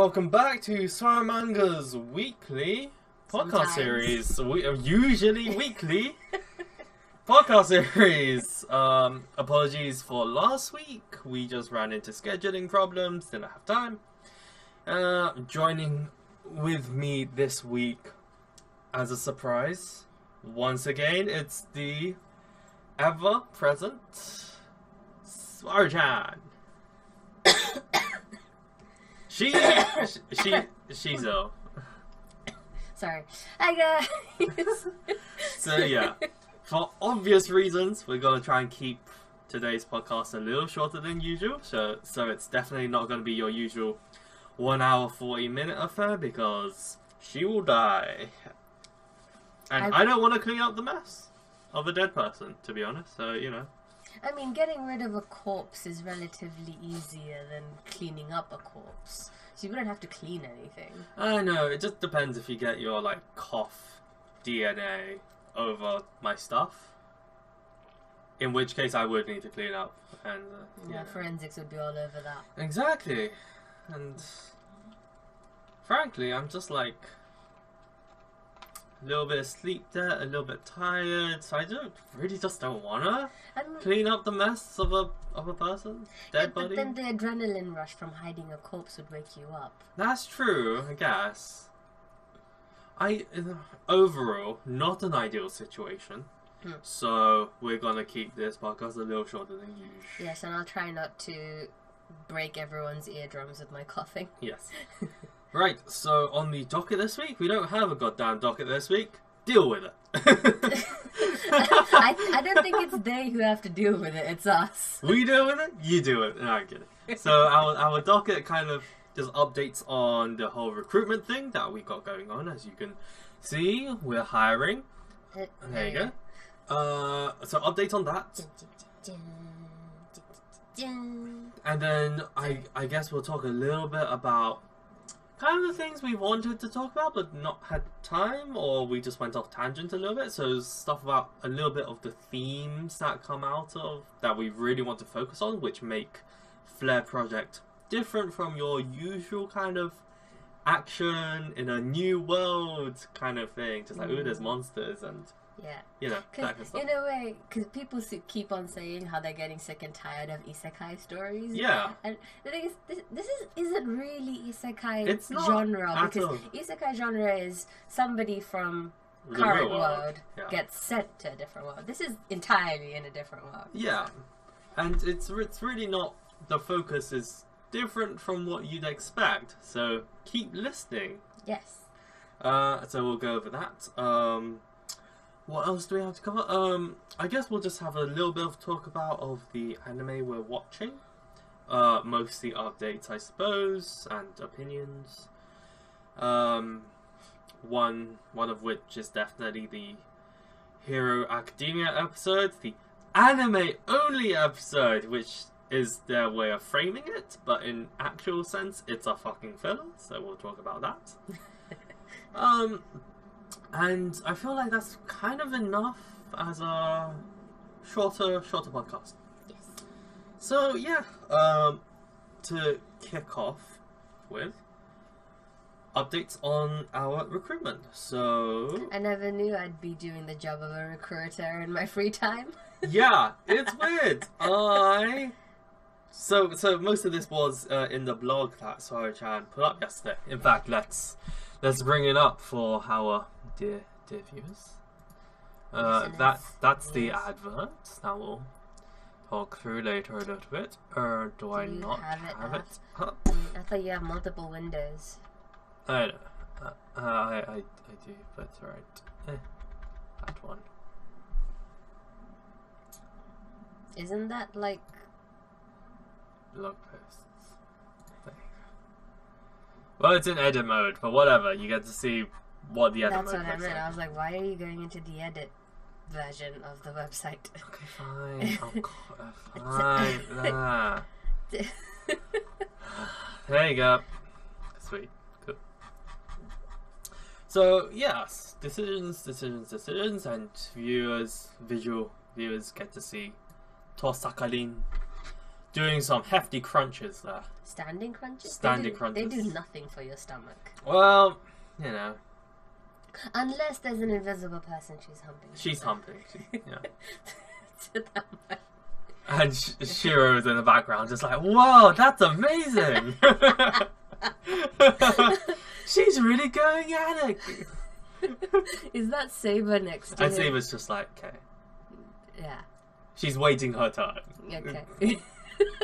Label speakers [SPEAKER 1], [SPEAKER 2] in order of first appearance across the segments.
[SPEAKER 1] welcome back to SWRUManga's weekly podcast series. Usually weekly podcast series. Apologies for last week. We just ran into scheduling problems, didn't have time. Joining with me this week as a surprise, once again, it's the ever-present SWRUManga. She's ill.
[SPEAKER 2] Sorry. Hi guys.
[SPEAKER 1] So yeah, for obvious reasons, we're gonna try and keep today's podcast a little shorter than usual. So it's definitely not gonna be your usual 1 hour 40-minute affair because she will die, and I don't want to clean up the mess of a dead person, to be honest. So you know.
[SPEAKER 2] I mean, getting rid of a corpse is relatively easier than cleaning up a corpse. So you wouldn't have to clean anything. I know, it just depends if you get your, like, cough DNA over my stuff. In which case I would need to clean up. And yeah, forensics would be all over that.
[SPEAKER 1] Exactly. And frankly, I'm just like a little bit asleep there, a little bit tired, so I don't wanna clean up the mess of a person, dead body.
[SPEAKER 2] But then the adrenaline rush from hiding a corpse would wake you up.
[SPEAKER 1] That's true, I guess. Overall, not an ideal situation. So we're gonna keep this podcast a little shorter than usual.
[SPEAKER 2] Yes, and I'll try not to break everyone's eardrums with my coughing.
[SPEAKER 1] Yes. Right, so on the docket this week, we don't have a goddamn docket this week. Deal with it.
[SPEAKER 2] I don't think it's they who have to deal with it, it's us.
[SPEAKER 1] We deal with it, you do it. No, I'm kidding. So our docket kind of just updates on the whole recruitment thing that we got going on. As you can see, we're hiring. There you go. So update on that. And then I guess we'll talk a little bit about kind of the things we wanted to talk about but not had time, or we just went off tangent a little bit. So stuff about a little bit of the themes that come out of that we really want to focus on, which make Flare Project different from your usual kind of action in a new world kind of thing. Just like, ooh, there's monsters and you know, that kind of stuff.
[SPEAKER 2] In a way, because people keep on saying how they're getting sick and tired of isekai stories.
[SPEAKER 1] Yeah.
[SPEAKER 2] And the thing is, this isn't really isekai
[SPEAKER 1] it's not
[SPEAKER 2] genre, because isekai genre is somebody from
[SPEAKER 1] the
[SPEAKER 2] current
[SPEAKER 1] real
[SPEAKER 2] world gets sent to a different world. This is entirely in a different world.
[SPEAKER 1] Yeah. And it's really not, the focus is different from what you'd expect. So keep listening.
[SPEAKER 2] Yes.
[SPEAKER 1] So we'll go over that. What else do we have to cover? I guess we'll just have a little bit of talk about of the anime we're watching. Mostly updates, I suppose, and opinions. One of which is definitely the Filler-ademia episode, the anime-only episode, which is their way of framing it, but in actual sense, it's a fucking filler, so we'll talk about that. And I feel like that's kind of enough as a shorter podcast.
[SPEAKER 2] Yes.
[SPEAKER 1] So yeah, to kick off with updates on our recruitment. So
[SPEAKER 2] I never knew I'd be doing the job of a recruiter in my free time.
[SPEAKER 1] Yeah, it's weird. So most of this was in the blog that SWRUManga put up yesterday. In fact, let's bring it up for our dear viewers. That's the advert that we'll talk through later a little bit. Or do I not have it?
[SPEAKER 2] I thought you have multiple windows.
[SPEAKER 1] I know. I do, but it's alright. That one.
[SPEAKER 2] Isn't that like
[SPEAKER 1] blog posts? Well, it's in edit mode, but whatever. You get to see what the edit mode looks like.
[SPEAKER 2] That's what I meant. I was like, why are you going into the edit version of the website?
[SPEAKER 1] Okay, fine. Fine. There you go. Sweet. Cool. So, yes. Decisions, and visual viewers get to see Tosakarin doing some hefty crunches there.
[SPEAKER 2] Standing crunches?
[SPEAKER 1] Standing crunches.
[SPEAKER 2] They do nothing for your stomach.
[SPEAKER 1] Well, you know.
[SPEAKER 2] Unless there's an invisible person she's humping.
[SPEAKER 1] She's humping. Yeah.
[SPEAKER 2] So that might...
[SPEAKER 1] And Shiro's in the background just like, whoa, that's amazing! She's really going at it!
[SPEAKER 2] Is that Saber next to him?
[SPEAKER 1] And Saber's just like, okay.
[SPEAKER 2] Yeah.
[SPEAKER 1] She's waiting her turn.
[SPEAKER 2] Okay.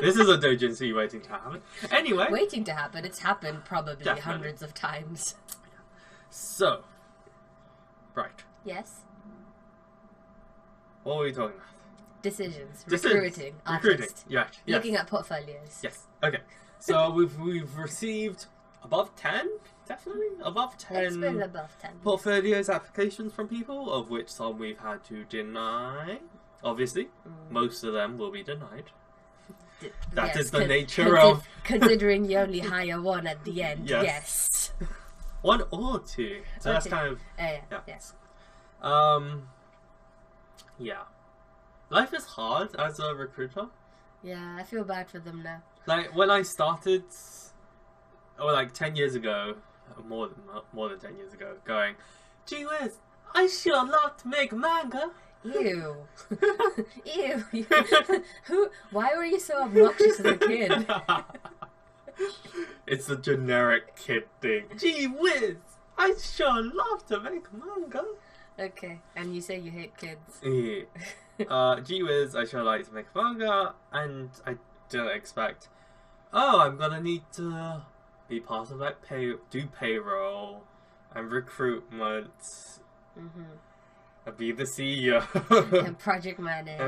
[SPEAKER 1] This is a doujinshi waiting to happen. Anyway.
[SPEAKER 2] Waiting to happen. It's happened probably hundreds of times.
[SPEAKER 1] So. Right.
[SPEAKER 2] Yes?
[SPEAKER 1] What were we talking about?
[SPEAKER 2] Decisions. Recruiting. Artist.
[SPEAKER 1] Yeah. Yes.
[SPEAKER 2] Looking at portfolios.
[SPEAKER 1] Yes. Okay. So we've received above 10, definitely above 10.
[SPEAKER 2] It's been above 10.
[SPEAKER 1] Portfolios applications from people, of which some we've had to deny. Obviously, most of them will be denied. That is the nature of...
[SPEAKER 2] Considering you only hire one at the end, yes.
[SPEAKER 1] One or two. So that's kind of...
[SPEAKER 2] Yes.
[SPEAKER 1] Yeah. Life is hard as a recruiter.
[SPEAKER 2] Yeah, I feel bad for them now.
[SPEAKER 1] Like, when I started, or like 10 years ago, more than 10 years ago, going, gee whiz, I sure love to make manga.
[SPEAKER 2] Ew. Ew. Why were you so obnoxious as a kid?
[SPEAKER 1] It's a generic kid thing. Gee whiz, I sure love to make manga.
[SPEAKER 2] Okay, and you say you hate kids.
[SPEAKER 1] Yeah. Gee whiz, I sure like to make manga, and I didn't expect, oh, I'm gonna need to be part of like do payroll and recruitment. Be the CEO
[SPEAKER 2] and project manage.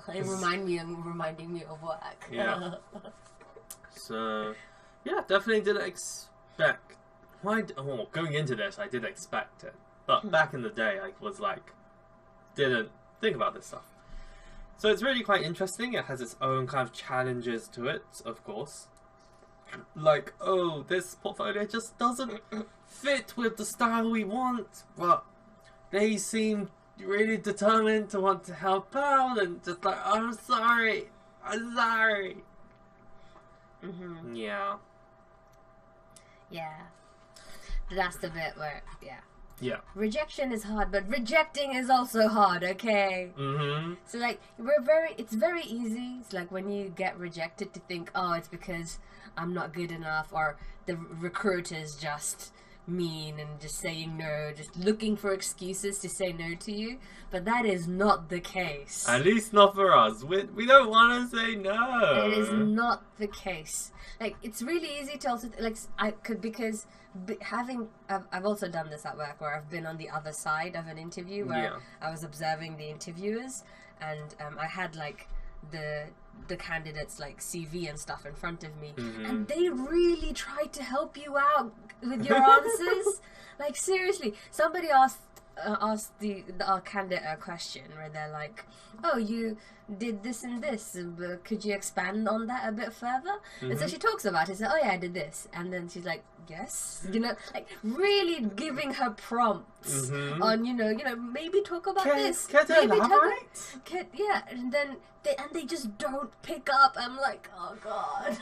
[SPEAKER 2] Reminding me of work.
[SPEAKER 1] Yeah. So, yeah, definitely didn't expect. Going into this, I did expect it, but back in the day, I was like, didn't think about this stuff. So it's really quite interesting. It has its own kind of challenges to it, of course. Like, oh, this portfolio just doesn't fit with the style we want, but they seem really determined to want to help out and just like, I'm sorry. Yeah.
[SPEAKER 2] That's the bit where,
[SPEAKER 1] yeah.
[SPEAKER 2] Rejection is hard, but rejecting is also hard, okay? So like, it's very easy. It's like when you get rejected to think, oh, it's because I'm not good enough, or the recruiter's just mean and just saying no, just looking for excuses to say no to you. But that is not the case.
[SPEAKER 1] At least not for us. We don't want to say no.
[SPEAKER 2] It is not the case. Like, it's really easy to also, like, I've also done this at work where I've been on the other side of an interview where I was observing the interviewers, and I had like the candidates like CV and stuff in front of me, and they really tried to help you out with your answers. Like, seriously, somebody asked our candidate a question where they're like, oh, you did this and this, could you expand on that a bit further? And so she talks about it, so, oh yeah, I did this, and then she's like, yes, you know, like really giving her prompts on, you know, maybe talk about this,
[SPEAKER 1] can
[SPEAKER 2] maybe
[SPEAKER 1] elaborate?
[SPEAKER 2] And then they just don't pick up. I'm like, oh god.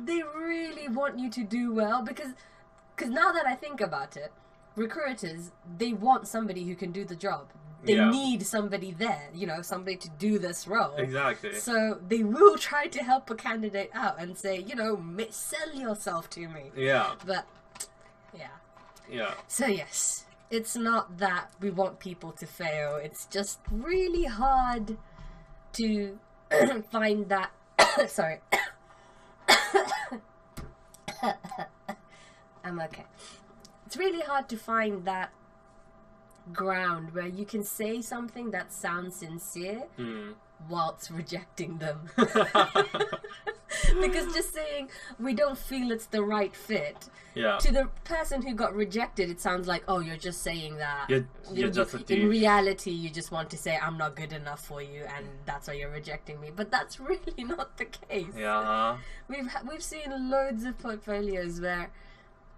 [SPEAKER 2] They really want you to do well, because now that I think about it, recruiters, they want somebody who can do the job. They need somebody there, you know, somebody to do this role.
[SPEAKER 1] Exactly.
[SPEAKER 2] So they will try to help a candidate out and say, you know, sell yourself to me.
[SPEAKER 1] Yeah.
[SPEAKER 2] But, yeah. So yes, it's not that we want people to fail. It's just really hard to find that... Sorry. I'm okay. It's really hard to find that ground where you can say something that sounds sincere whilst rejecting them. Because just saying we don't feel it's the right fit, to the person who got rejected, it sounds like, oh, you're just saying that.
[SPEAKER 1] You're just a douche.
[SPEAKER 2] In reality, you just want to say I'm not good enough for you, and that's why you're rejecting me. But that's really not the case.
[SPEAKER 1] Yeah.
[SPEAKER 2] We've seen loads of portfolios where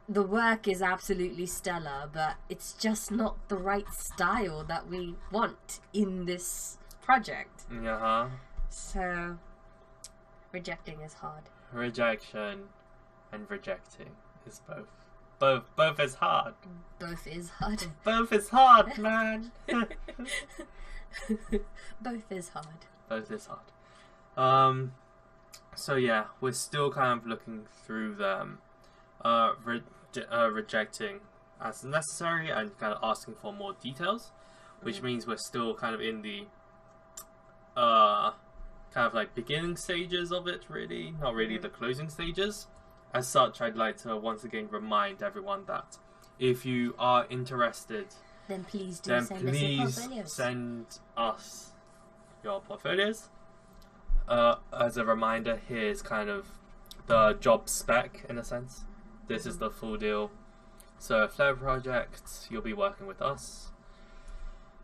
[SPEAKER 2] the work is absolutely stellar, but it's just not the right style that we want in this project.
[SPEAKER 1] Uh-huh.
[SPEAKER 2] So, rejecting is hard.
[SPEAKER 1] Rejection and rejecting is both. Both is hard.
[SPEAKER 2] Both is hard.
[SPEAKER 1] Both is hard, man.
[SPEAKER 2] Both is hard.
[SPEAKER 1] Both is hard. So yeah, we're still kind of looking through them, rejecting as necessary and kind of asking for more details, which means we're still kind of in the kind of like beginning stages of it, really, not really the closing stages. As such, I'd like to once again remind everyone that if you are interested,
[SPEAKER 2] then please do send us your portfolios.
[SPEAKER 1] Send us your portfolios. As a reminder, here's kind of the job spec in a sense. This is the full deal. So, Flair project, you'll be working with us.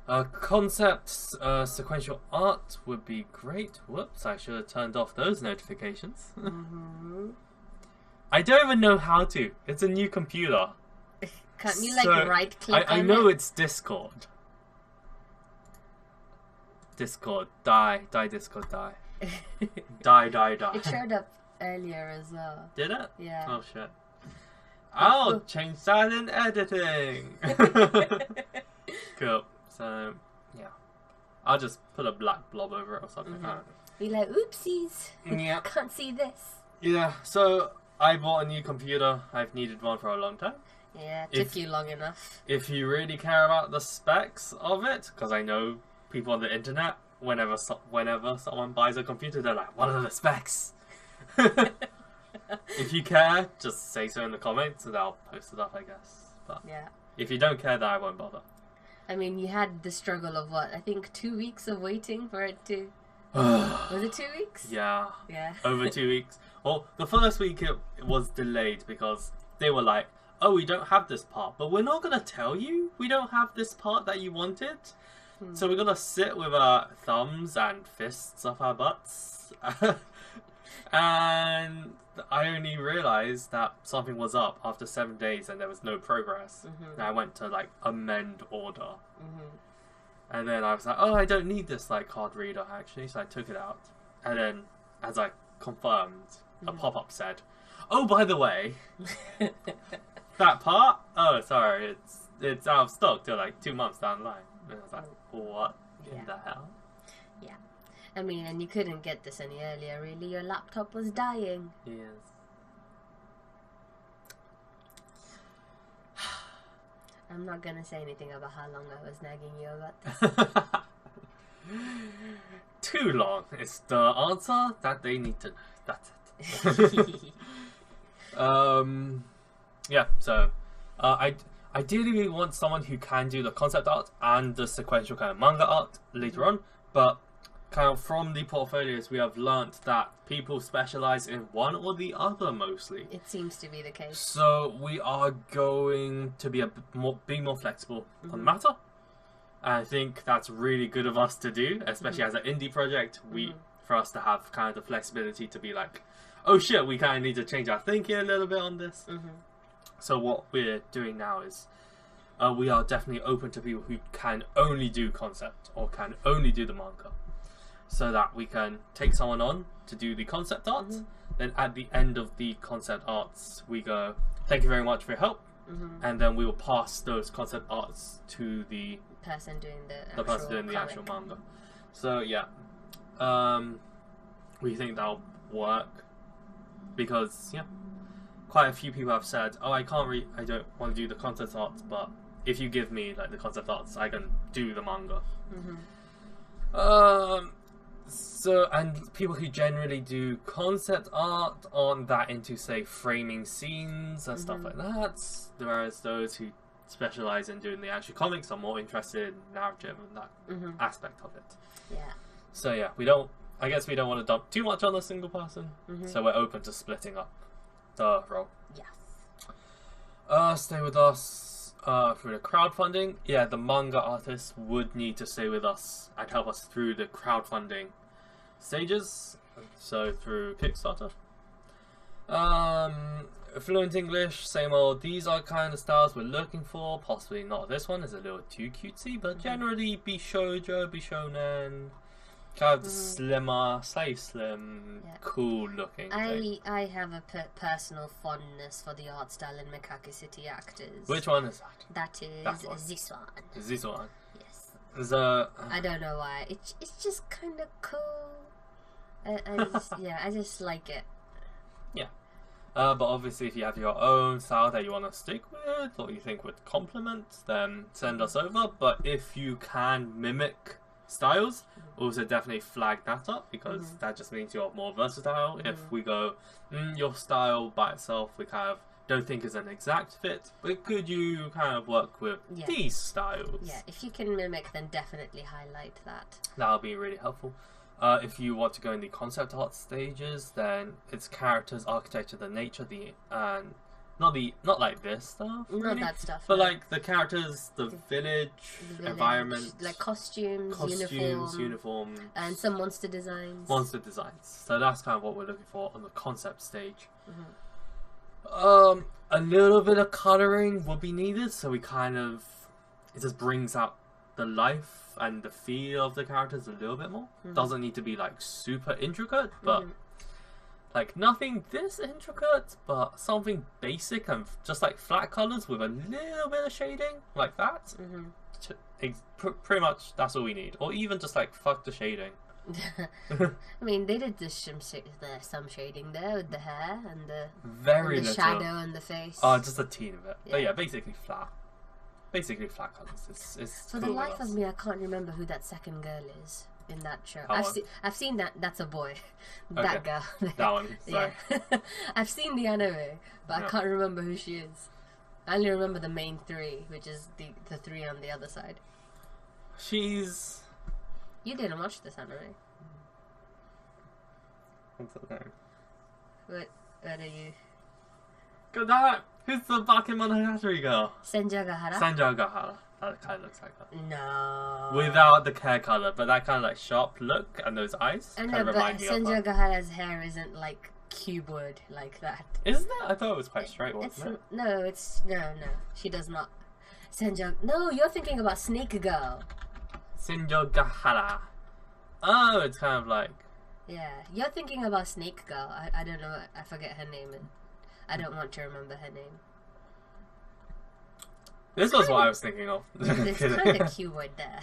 [SPEAKER 1] Concepts, sequential art would be great. Whoops, I should have turned off those notifications. I don't even know how to. It's a new computer.
[SPEAKER 2] Can't you right click on
[SPEAKER 1] I know it's Discord. Discord, die, Discord, die. Die.
[SPEAKER 2] It showed up earlier as well.
[SPEAKER 1] Did it?
[SPEAKER 2] Yeah.
[SPEAKER 1] Oh shit. I'll change that in editing. Cool. So, yeah. I'll just put a black blob over it or something.
[SPEAKER 2] Be like, oopsies.
[SPEAKER 1] Yeah.
[SPEAKER 2] Can't see this.
[SPEAKER 1] Yeah, so I bought a new computer. I've needed one for a long time.
[SPEAKER 2] Yeah, it took you long enough.
[SPEAKER 1] If you really care about the specs of it, because I know people on the internet, whenever someone buys a computer, they're like, what are the specs? If you care, just say so in the comments and I'll post it up, I guess. But
[SPEAKER 2] yeah.
[SPEAKER 1] If you don't care, then I won't bother.
[SPEAKER 2] I mean, you had the struggle of what? I think 2 weeks of waiting for it to... Was it 2 weeks?
[SPEAKER 1] Yeah.
[SPEAKER 2] Yeah.
[SPEAKER 1] Over 2 weeks. Well, the first week it was delayed because they were like, oh, we don't have this part, but we're not going to tell you we don't have this part that you wanted. So we're going to sit with our thumbs and fists up our butts. And I only realized that something was up after 7 days and there was no progress. And I went to like amend order. And then I was like, oh, I don't need this like card reader actually, so I took it out. And then as I confirmed, a pop-up said, oh, by the way, that part, oh, sorry, it's out of stock till like 2 months down the line. And I was like, what in the hell?
[SPEAKER 2] Yeah. I mean, and you couldn't get this any earlier, really. Your laptop was dying.
[SPEAKER 1] Yes.
[SPEAKER 2] I'm not gonna say anything about how long I was nagging you about this.
[SPEAKER 1] Too long is the answer that they need to know. That's it. Yeah, so I ideally want someone who can do the concept art and the sequential kind of manga art later on, but kind of from the portfolios we have learnt that people specialize in one or the other mostly.
[SPEAKER 2] It seems to be the case.
[SPEAKER 1] So we are going to be more flexible on the matter. I think that's really good of us to do, especially as an indie project. For us to have kind of the flexibility to be like, oh shit, we kind of need to change our thinking a little bit on this. So what we're doing now is we are definitely open to people who can only do concept or can only do the manga, so that we can take someone on to do the concept art. Then at the end of the concept arts, we go, thank you very much for your help, and then we will pass those concept arts to the
[SPEAKER 2] person doing
[SPEAKER 1] the actual manga. So yeah, we think that'll work because quite a few people have said, oh, I don't want to do the concept arts, but if you give me like the concept arts, I can do the manga. So, and people who generally do concept art aren't that into, say, framing scenes and stuff like that. Whereas those who specialize in doing the actual comics are more interested in narrative and that aspect of it.
[SPEAKER 2] Yeah.
[SPEAKER 1] So yeah, I guess we don't want to dump too much on a single person. So we're open to splitting up the role.
[SPEAKER 2] Yes.
[SPEAKER 1] Stay with us through the crowdfunding. Yeah, the manga artists would need to stay with us and help us through the crowdfunding stages. So through Kickstarter. Fluent English, same old. These are kind of styles we're looking for. Possibly not this one, it's a little too cutesy, but generally be shoujo, be shonen. Kind of slimmer, slightly slim, cool looking.
[SPEAKER 2] I have a personal fondness for the art style in Mekake City Actors.
[SPEAKER 1] Which one is that?
[SPEAKER 2] That is this one.
[SPEAKER 1] This one.
[SPEAKER 2] Yes.
[SPEAKER 1] I
[SPEAKER 2] don't know why. It's just kind of cool. I just like it.
[SPEAKER 1] Yeah. But obviously, if you have your own style that you want to stick with, or you think would complement, then send us over. But if you can mimic styles, also definitely flag that up, because that just means you're more versatile. If we go, your style by itself, we kind of don't think is an exact fit, but could you kind of work with these styles?
[SPEAKER 2] Yeah, if you can mimic, then definitely highlight that.
[SPEAKER 1] That'll be really helpful. If you want to go in the concept art stages, then it's characters, architecture, the nature, not like this stuff. Really,
[SPEAKER 2] not that stuff.
[SPEAKER 1] But like the characters, the village, environment,
[SPEAKER 2] like costumes,
[SPEAKER 1] uniforms,
[SPEAKER 2] and some monster designs.
[SPEAKER 1] So that's kind of what we're looking for on the concept stage. A little bit of coloring would be needed, so it just brings out the life and the feel of the characters a little bit more. Doesn't need to be like super intricate, but like nothing this intricate, but something basic and just like flat colors with a little bit of shading like that. Pretty much that's all we need, or even just like fuck the shading.
[SPEAKER 2] I mean, they did some shading there with the hair and the shadow and the face.
[SPEAKER 1] Oh, just a teeny bit. But yeah, basically flat colours. It's
[SPEAKER 2] for the life of me, I can't remember who that second girl is in that show. I've seen that. That's a boy. That girl.
[SPEAKER 1] That one. Sorry.
[SPEAKER 2] Yeah. I've seen the anime, but I can't remember who she is. I only remember the main three, which is the three on the other side.
[SPEAKER 1] You
[SPEAKER 2] didn't watch this anime.
[SPEAKER 1] What's her name?
[SPEAKER 2] What are you?
[SPEAKER 1] Good night! Who's the Bakemonogatari girl?
[SPEAKER 2] Senjagahara.
[SPEAKER 1] That kind of looks like her.
[SPEAKER 2] No.
[SPEAKER 1] Without the hair color, but that kind of like sharp look and those eyes.
[SPEAKER 2] I know, but Senjagahara's hair isn't like cuboid like that.
[SPEAKER 1] Isn't it? I thought it was quite straight, wasn't it?
[SPEAKER 2] No, no. She does not. No, you're thinking about Snake Girl.
[SPEAKER 1] Senjagahara. Oh, it's kind of like...
[SPEAKER 2] Yeah, you're thinking about Snake Girl. I don't know, I forget her name. I don't want to remember her name.
[SPEAKER 1] This was what I was thinking of.
[SPEAKER 2] It's kind of cuboid there.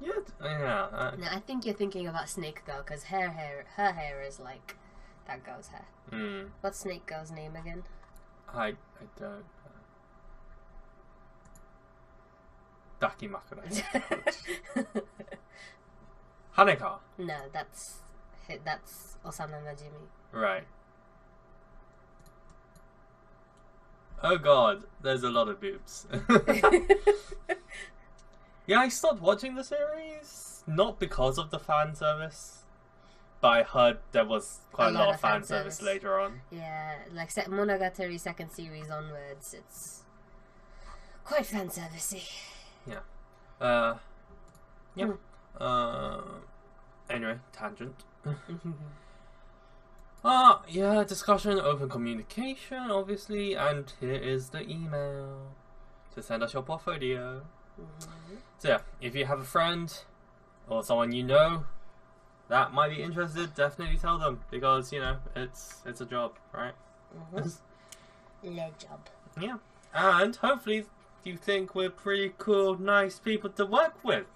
[SPEAKER 1] Yeah.
[SPEAKER 2] No, I think you're thinking about Snake Girl, because her hair is like that girl's hair. What's Snake Girl's name again?
[SPEAKER 1] I don't. Dakimakura. Haneka.
[SPEAKER 2] No, that's Osana Najimi.
[SPEAKER 1] Right. Oh god, there's a lot of boobs. Yeah, I stopped watching the series, not because of the fan service, but I heard there was quite a lot of fan service later on.
[SPEAKER 2] Yeah, like Monogatari second series onwards, it's quite fan servicey.
[SPEAKER 1] Yeah. Anyway, tangent. Yeah, discussion, open communication, obviously, and here is the email to send us your portfolio. So yeah, if you have a friend or someone you know that might be interested, definitely tell them, because it's a job, right?
[SPEAKER 2] Le job.
[SPEAKER 1] Yeah, and hopefully you think we're pretty cool, nice people to work with.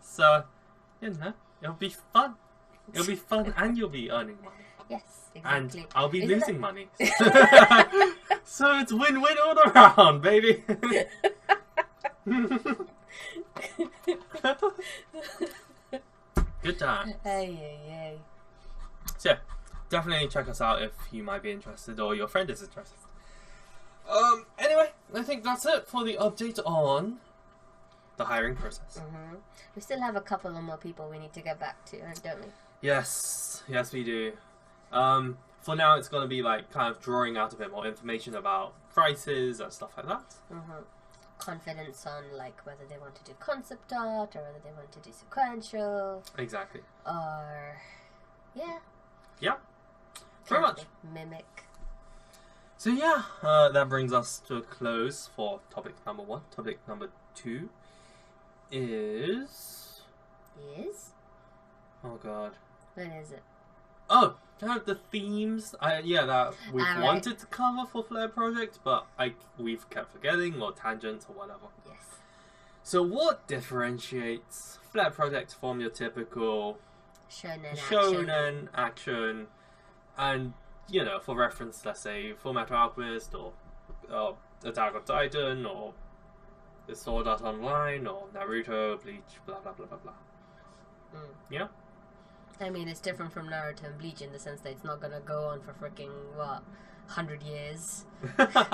[SPEAKER 1] So it'll be fun. It'll be fun, and you'll be earning money.
[SPEAKER 2] Yes, exactly.
[SPEAKER 1] And I'll be losing money. So it's win-win all around, baby. Good time.
[SPEAKER 2] Hey.
[SPEAKER 1] So yeah, definitely check us out if you might be interested or your friend is interested. Anyway, I think that's it for the update on the hiring process.
[SPEAKER 2] We still have a couple of more people we need to get back to, don't we?
[SPEAKER 1] Yes, we do. For now, it's going to be like kind of drawing out a bit more information about prices and stuff like that.
[SPEAKER 2] Confidence on like whether they want to do concept art or whether they want to do sequential.
[SPEAKER 1] Exactly.
[SPEAKER 2] Or
[SPEAKER 1] yeah, very much
[SPEAKER 2] mimic.
[SPEAKER 1] So yeah, that brings us to a close for topic number 1. Topic number 2 is
[SPEAKER 2] Is?
[SPEAKER 1] Oh god.
[SPEAKER 2] When is it?
[SPEAKER 1] Oh, the themes. That we've wanted to cover for Flare Project, but we've kept forgetting, or tangents, or whatever.
[SPEAKER 2] Yes.
[SPEAKER 1] So what differentiates Flare Project from your typical shonen action? And, for reference, let's say Fullmetal Alchemist, or Attack on Titan, or the Sword Art Online, or Naruto, Bleach, blah blah blah blah blah. Yeah?
[SPEAKER 2] I mean, it's different from Naruto and Bleach in the sense that it's not gonna go on for freaking 100 years. It's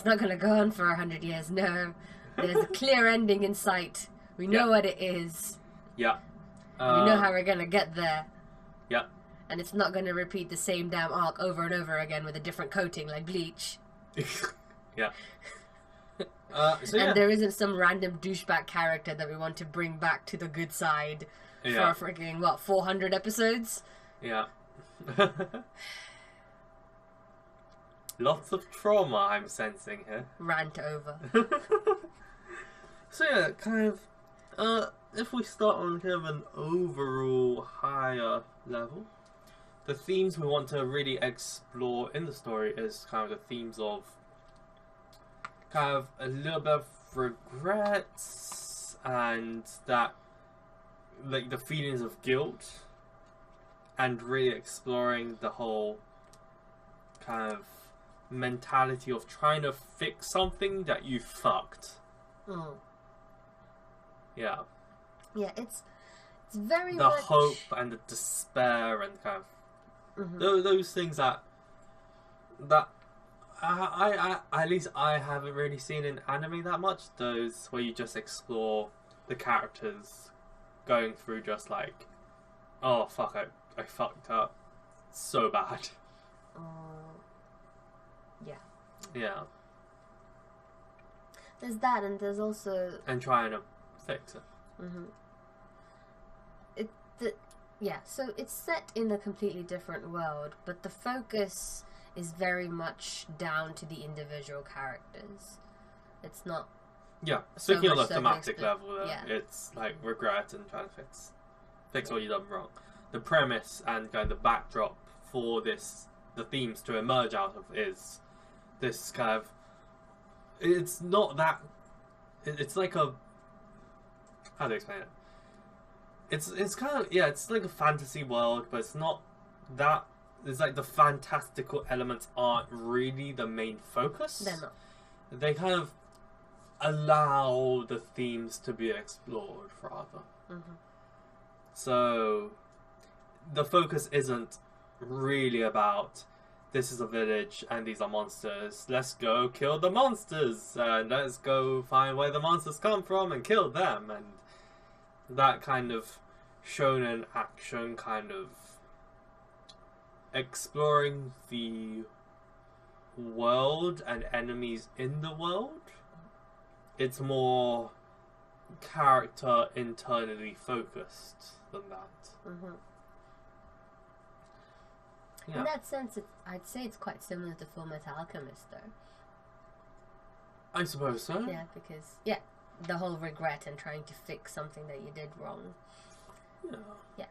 [SPEAKER 2] not gonna go on for 100 years. No, there's a clear ending in sight. We know what it is.
[SPEAKER 1] Yeah.
[SPEAKER 2] We know how we're gonna get there.
[SPEAKER 1] Yeah.
[SPEAKER 2] And it's not gonna repeat the same damn arc over and over again with a different coating like Bleach.
[SPEAKER 1] Yeah.
[SPEAKER 2] And there isn't some random douchebag character that we want to bring back to the good side for freaking 400 episodes.
[SPEAKER 1] Yeah. Lots of trauma I'm sensing here.
[SPEAKER 2] Rant over.
[SPEAKER 1] So yeah, kind of, if we start on kind of an overall higher level, the themes we want to really explore in the story is kind of the themes of kind of a little bit of regrets and that, like, the feelings of guilt, and really exploring the whole kind of mentality of trying to fix something that you fucked. Yeah. Yeah,
[SPEAKER 2] it's very
[SPEAKER 1] the
[SPEAKER 2] much...
[SPEAKER 1] hope and the despair and kind of those things that I at least I haven't really seen in anime that much. Those where you just explore the characters going through just like, oh fuck, I fucked up so bad.
[SPEAKER 2] Yeah.
[SPEAKER 1] Yeah.
[SPEAKER 2] There's that, and there's also...
[SPEAKER 1] And trying to fix it.
[SPEAKER 2] So it's set in a completely different world, but the focus is very much down to the individual characters. It's not...
[SPEAKER 1] Yeah, speaking on a thematic level, it's like regret and trying to fix what you've done wrong. The premise and kind of the backdrop for this, the themes to emerge out of is this kind of... It's not that... It's like a... How to explain it? It's kind of... Yeah, it's like a fantasy world, but it's not that... It's like the fantastical elements aren't really the main focus.
[SPEAKER 2] They're not.
[SPEAKER 1] They kind of allow the themes to be explored, rather. So, the focus isn't really about... This is a village and these are monsters. Let's go kill the monsters and let's go find where the monsters come from and kill them, and that kind of shonen action kind of exploring the world and enemies in the world. It's more character internally focused than that.
[SPEAKER 2] Yeah. In that sense, I'd say it's quite similar to Fullmetal Alchemist, though.
[SPEAKER 1] I suppose so.
[SPEAKER 2] Yeah, because, the whole regret and trying to fix something that you did wrong. Yeah.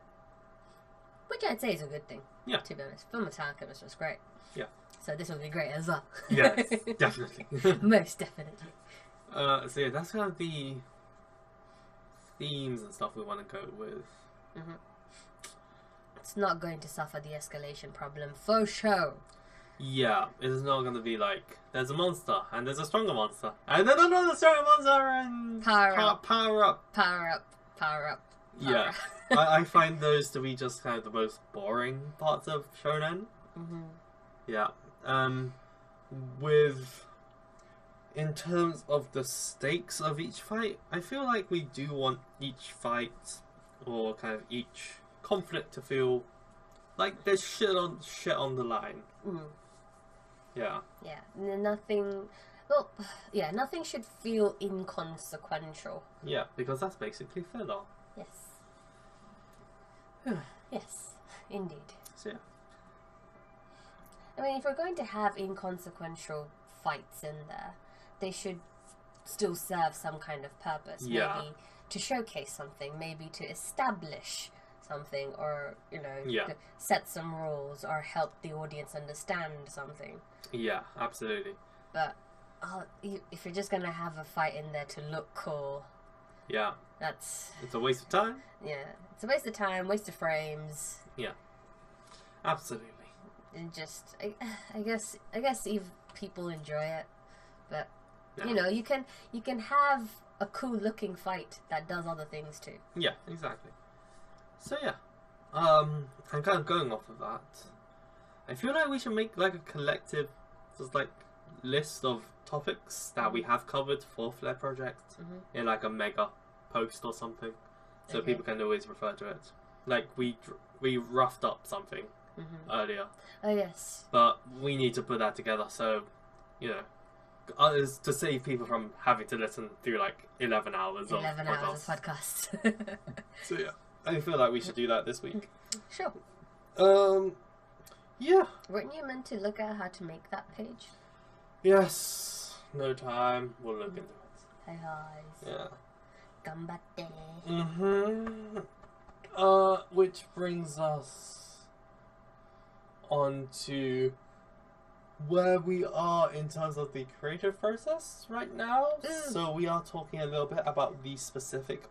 [SPEAKER 2] Which I'd say is a good thing, to be honest. Fullmetal Alchemist was great.
[SPEAKER 1] Yeah.
[SPEAKER 2] So this will be great as well.
[SPEAKER 1] Yes, definitely.
[SPEAKER 2] Most definitely.
[SPEAKER 1] So yeah, that's kind of the themes and stuff we want to go with.
[SPEAKER 2] It's not going to suffer the escalation problem for sure.
[SPEAKER 1] Yeah, it's not going to be like, there's a monster, and there's a stronger monster, and then another stronger monster, and
[SPEAKER 2] power up.
[SPEAKER 1] Yeah, I find those to be just kind of the most boring parts of shonen. Yeah. In terms of the stakes of each fight, I feel like we do want each fight, or kind of each conflict, to feel like there's shit on the line. Yeah. Yeah.
[SPEAKER 2] Nothing should feel inconsequential.
[SPEAKER 1] Yeah, because that's basically filler.
[SPEAKER 2] Yes. Yes, indeed.
[SPEAKER 1] So yeah.
[SPEAKER 2] I mean, if we're going to have inconsequential fights in there, they should still serve some kind of purpose.
[SPEAKER 1] Yeah.
[SPEAKER 2] Maybe to showcase something, maybe to establish something, or, you know,
[SPEAKER 1] Yeah.
[SPEAKER 2] to set some rules or help the audience understand something.
[SPEAKER 1] Yeah, absolutely.
[SPEAKER 2] But if you're just gonna have a fight in there to look cool,
[SPEAKER 1] yeah,
[SPEAKER 2] it's
[SPEAKER 1] a waste of time.
[SPEAKER 2] Yeah, it's a waste of time, waste of frames.
[SPEAKER 1] Yeah, absolutely.
[SPEAKER 2] And just, I guess if people enjoy it, but
[SPEAKER 1] Yeah.
[SPEAKER 2] you know, you can have a cool looking fight that does other things too.
[SPEAKER 1] Yeah, exactly. So yeah, I'm kind of going off of that. I feel like we should make like a collective, just like list of topics that we have covered for Flare Project in like a mega post or something, so people can always refer to it. Like we roughed up something earlier.
[SPEAKER 2] Oh yes.
[SPEAKER 1] But we need to put that together, so you know, to save people from having to listen through like 11 hours of
[SPEAKER 2] podcasts.
[SPEAKER 1] So yeah, I feel like we should do that this week.
[SPEAKER 2] Sure.
[SPEAKER 1] Yeah.
[SPEAKER 2] Weren't you meant to look at how to make that page?
[SPEAKER 1] Yes. No time. We'll look into it.
[SPEAKER 2] Hi guys.
[SPEAKER 1] Yeah.
[SPEAKER 2] Gambatte.
[SPEAKER 1] Which brings us on to where we are in terms of the creative process right now. So we are talking a little bit about the specific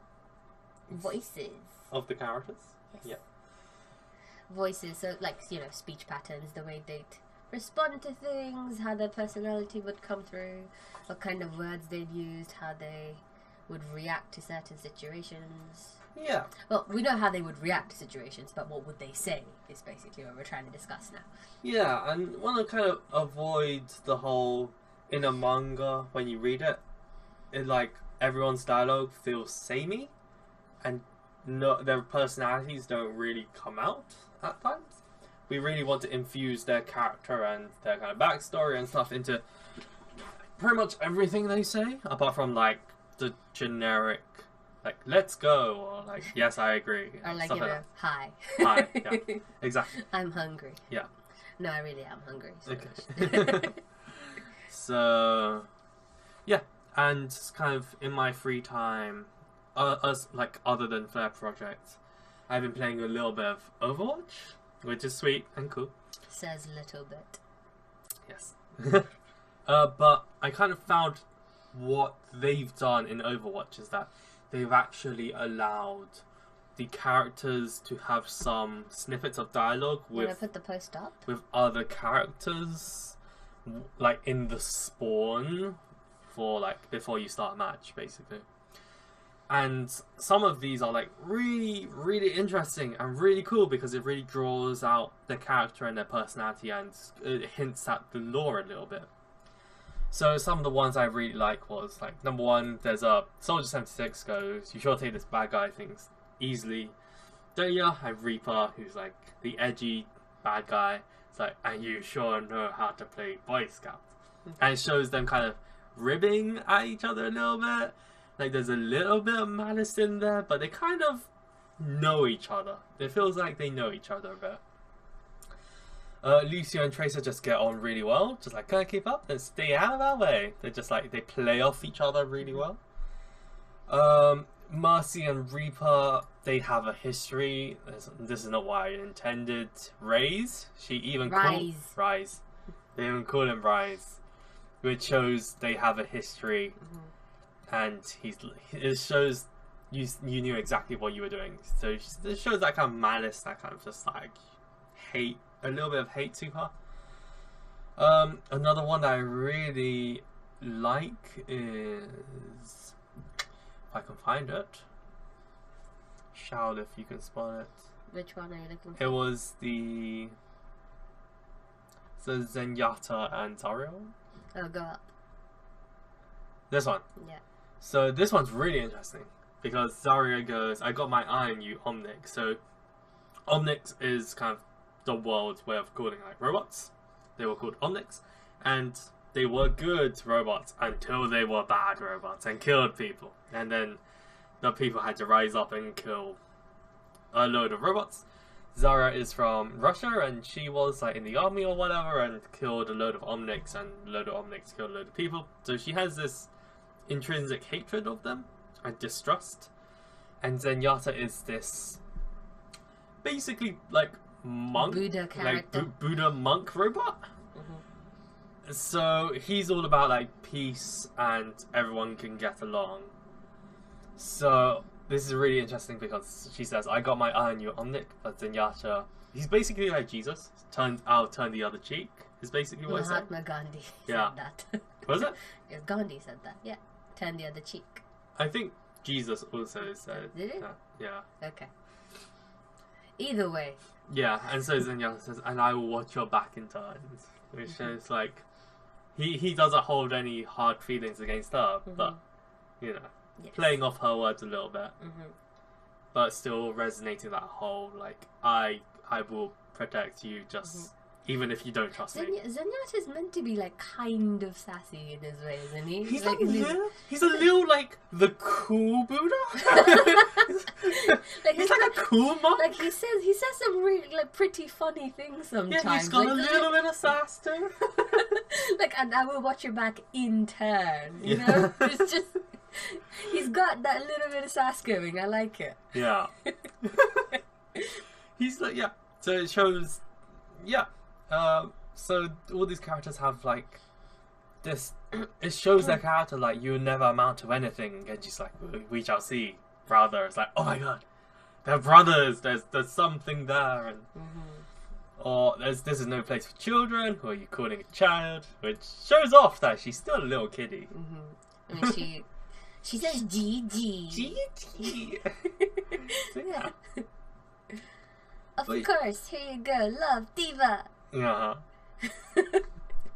[SPEAKER 2] voices
[SPEAKER 1] of the characters.
[SPEAKER 2] Yes.
[SPEAKER 1] Yeah.
[SPEAKER 2] Voices, so like, you know, speech patterns, the way they'd respond to things, how their personality would come through, what kind of words they'd use, how they would react to certain situations.
[SPEAKER 1] Yeah.
[SPEAKER 2] Well, we know how they would react to situations, but what would they say is basically what we're trying to discuss now.
[SPEAKER 1] Yeah, and want to kind of avoid the whole, in a manga, when you read it, like, everyone's dialogue feels samey, and their personalities don't really come out at times. We really want to infuse their character and their kind of backstory and stuff into pretty much everything they say, apart from, like, the generic, like, let's go, or, like, yes, I agree.
[SPEAKER 2] Or, like, you know,
[SPEAKER 1] like
[SPEAKER 2] hi.
[SPEAKER 1] Hi, yeah, exactly.
[SPEAKER 2] I'm hungry.
[SPEAKER 1] Yeah.
[SPEAKER 2] No, I really am hungry. So
[SPEAKER 1] okay. So, yeah, and kind of in my free time, like, other than Flare Project, I've been playing a little bit of Overwatch, which is sweet and cool.
[SPEAKER 2] Says little bit.
[SPEAKER 1] Yes. But I kind of found what they've done in Overwatch is that they've actually allowed the characters to have some snippets of dialogue with
[SPEAKER 2] put the post up?
[SPEAKER 1] With other characters, like in the spawn for like before you start a match, basically. And some of these are like really, really interesting and really cool because it really draws out their character and their personality, and it hints at the lore a little bit. So some of the ones I really like was like, number one, there's a Soldier 76 goes, you sure take this bad guy things easily. Then you have Reaper, who's like the edgy bad guy. It's like, and you sure know how to play Boy Scout. And it shows them kind of ribbing at each other a little bit. Like there's a little bit of malice in there, but they kind of know each other. It feels like they know each other a bit. Lucio and Tracer just get on really well. Just like, can I keep up? Then stay out of our way. They're just like, they play off each other really well. Mercy and Reaper, they have a history. This is not what I intended. Rise. She even called Rise. They even call him Rise, which shows they have a history. And it shows you knew exactly what you were doing. So it shows that kind of malice, that kind of just like hate, a little bit of hate to her. Another one that I really like is, if I can find it, shout if you can spot it.
[SPEAKER 2] Which one are you looking for?
[SPEAKER 1] It was the Zenyatta and Zario.
[SPEAKER 2] Oh, go up.
[SPEAKER 1] This one.
[SPEAKER 2] Yeah.
[SPEAKER 1] So this one's really interesting because Zarya goes, I got my eye on you, Omnic. So Omnics is kind of the world's way of calling like robots. They were called Omnics, and they were good robots until they were bad robots and killed people. And then the people had to rise up and kill a load of robots. Zarya is from Russia, and she was like in the army or whatever and killed a load of Omnics, and a load of Omnics killed a load of people. So she has this intrinsic hatred of them and distrust. And Zenyatta is this basically like monk,
[SPEAKER 2] Buddha character,
[SPEAKER 1] like Buddha monk robot. So he's all about like peace and everyone can get along. So this is really interesting because she says, "I got my eye on you, Omnic," but Zenyatta, he's basically like Jesus. I'll turn the other cheek. Is basically what he said.
[SPEAKER 2] Mahatma Gandhi said that.
[SPEAKER 1] Was it?
[SPEAKER 2] Yes, Gandhi said that. Yeah, turn the other cheek.
[SPEAKER 1] I think Jesus also said.
[SPEAKER 2] Did it?
[SPEAKER 1] That. Yeah.
[SPEAKER 2] Okay. Either way.
[SPEAKER 1] Yeah, and so Zenyatta says, "And I will watch your back in turn," which shows like he doesn't hold any hard feelings against her, but you know, playing off her words a little bit, but still resonating that whole like I will protect you just even if you don't trust me.
[SPEAKER 2] Zenyatta is meant to be like kind of sassy in his way, isn't he?
[SPEAKER 1] He's like he's a little like the cool Buddha.
[SPEAKER 2] Like,
[SPEAKER 1] he's like a cool monk.
[SPEAKER 2] Like he says some really like pretty funny things sometimes.
[SPEAKER 1] Yeah, he's got
[SPEAKER 2] like,
[SPEAKER 1] a little bit of sass too.
[SPEAKER 2] Like, and I will watch your back in turn. You know, it's just he's got that little bit of sass going. I like it.
[SPEAKER 1] Yeah. He's like So it shows so all these characters have like this. It shows their character like you never amount to anything, and just like we shall see. Rather, it's like, oh my god, they're brothers. There's something there, and or this is no place for children. Who are you calling a child? Which shows off that she's still a little kiddie.
[SPEAKER 2] I mean, she says Gigi.
[SPEAKER 1] Gigi. So, yeah.
[SPEAKER 2] Of course, here you go, love diva.
[SPEAKER 1] Yeah.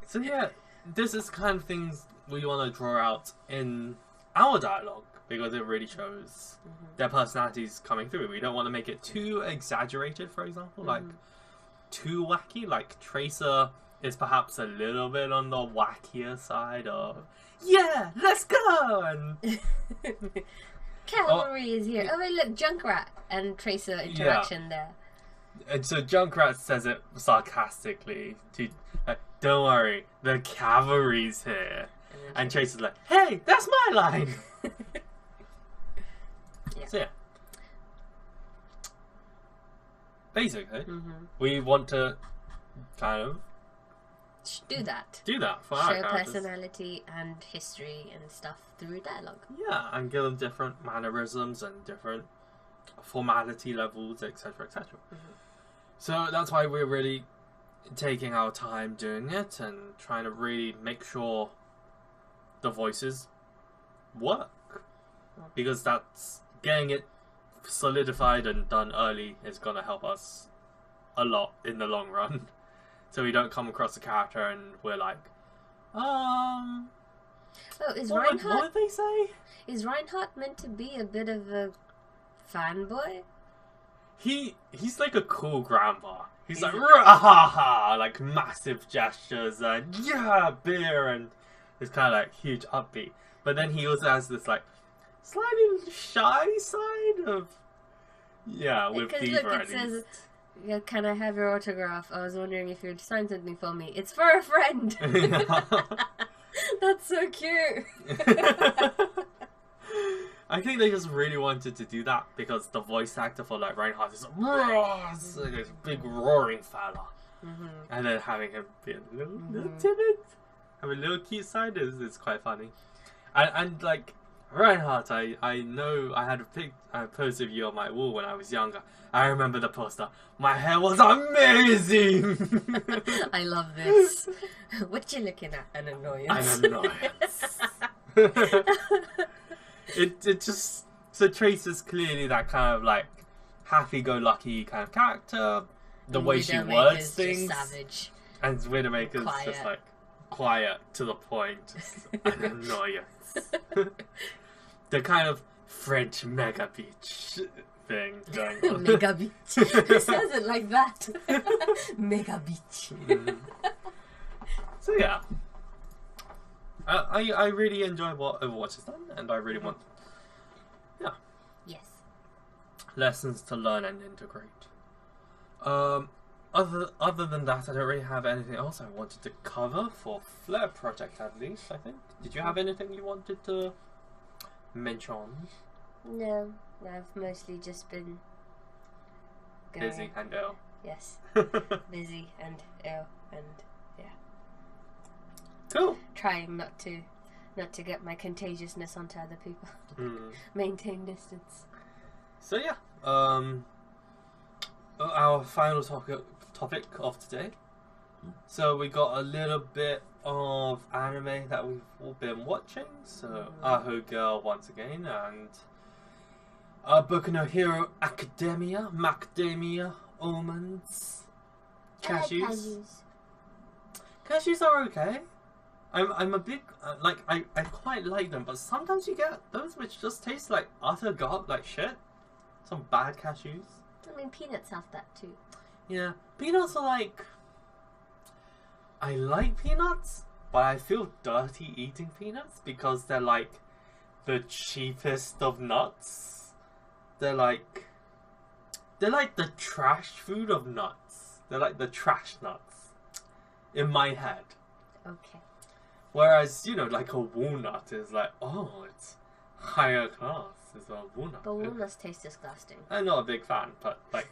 [SPEAKER 1] So yeah, this is kind of things we want to draw out in our dialogue because it really shows their personalities coming through. We don't want to make it too exaggerated, for example, like too wacky. Like Tracer is perhaps a little bit on the wackier side of yeah, let's go. And
[SPEAKER 2] Cavalry is here. Oh wait, look, Junkrat and Tracer interaction there.
[SPEAKER 1] And so Junkrat says it sarcastically to, don't worry, the cavalry's here. And Tracer's like, hey, that's my line! So yeah. Basically, we want to kind of
[SPEAKER 2] do that
[SPEAKER 1] for our
[SPEAKER 2] show
[SPEAKER 1] characters.
[SPEAKER 2] Personality and history and stuff through dialogue.
[SPEAKER 1] Yeah, and give them different mannerisms and different formality levels, etc., etc. So that's why we're really taking our time doing it and trying to really make sure the voices work, because that's getting it solidified and done early is going to help us a lot in the long run. So we don't come across a character and we're like,
[SPEAKER 2] oh, is
[SPEAKER 1] what
[SPEAKER 2] Reinhardt?
[SPEAKER 1] What did they say?
[SPEAKER 2] Is Reinhardt meant to be a bit of a fanboy?
[SPEAKER 1] He's like a cool grandpa. He's like, ha, like massive gestures and yeah, beer, and it's kind of like huge upbeat. But then he also has this like slightly shy side of with
[SPEAKER 2] because
[SPEAKER 1] Diva.
[SPEAKER 2] Look, it says, yeah, can I have your autograph? I was wondering if you'd sign something for me. It's for a friend. That's so cute.
[SPEAKER 1] I think they just really wanted to do that because the voice actor for like Reinhardt is like this big roaring fella, and then having him be a little timid, have a little cute side is quite funny, and like Reinhardt, I know I had a poster of you on my wall when I was younger. I remember the poster. My hair was amazing.
[SPEAKER 2] I love this. What you looking at? An annoyance.
[SPEAKER 1] An annoyance. It just so Tracer's clearly that kind of like happy-go-lucky kind of character. The way she words things,
[SPEAKER 2] savage,
[SPEAKER 1] and Widowmaker's just like quiet to the point, just an annoyance. The kind of French mega beach thing going on.
[SPEAKER 2] Mega beach. Who says it like that? Mega beach.
[SPEAKER 1] So yeah. I really enjoy what Overwatch has done, and I really want lessons to learn and integrate. Other than that, I don't really have anything else I wanted to cover for Flare Project, at least, I think. Did you have anything you wanted to mention?
[SPEAKER 2] No. I've mostly just been
[SPEAKER 1] busy and ill.
[SPEAKER 2] Yes. Busy and ill and yeah.
[SPEAKER 1] Cool.
[SPEAKER 2] Trying not to get my contagiousness onto other people. Maintain distance.
[SPEAKER 1] So yeah, our final topic of today. So we got a little bit of anime that we've all been watching. So Aho Girl once again, and Boku no Hero Academia, Macadamia, Almonds, Cashews. Cashews are okay. I'm a big I quite like them, but sometimes you get those which just taste like utter like shit. Some bad cashews.
[SPEAKER 2] I mean, peanuts have that too.
[SPEAKER 1] Yeah, peanuts are like. I like peanuts, but I feel dirty eating peanuts because they're like the cheapest of nuts. They're like the trash food of nuts. They're like the trash nuts in my head.
[SPEAKER 2] Okay.
[SPEAKER 1] Whereas, like a walnut is like, oh, it's higher class. It's a walnut.
[SPEAKER 2] But walnuts taste disgusting.
[SPEAKER 1] I'm not a big fan, but like,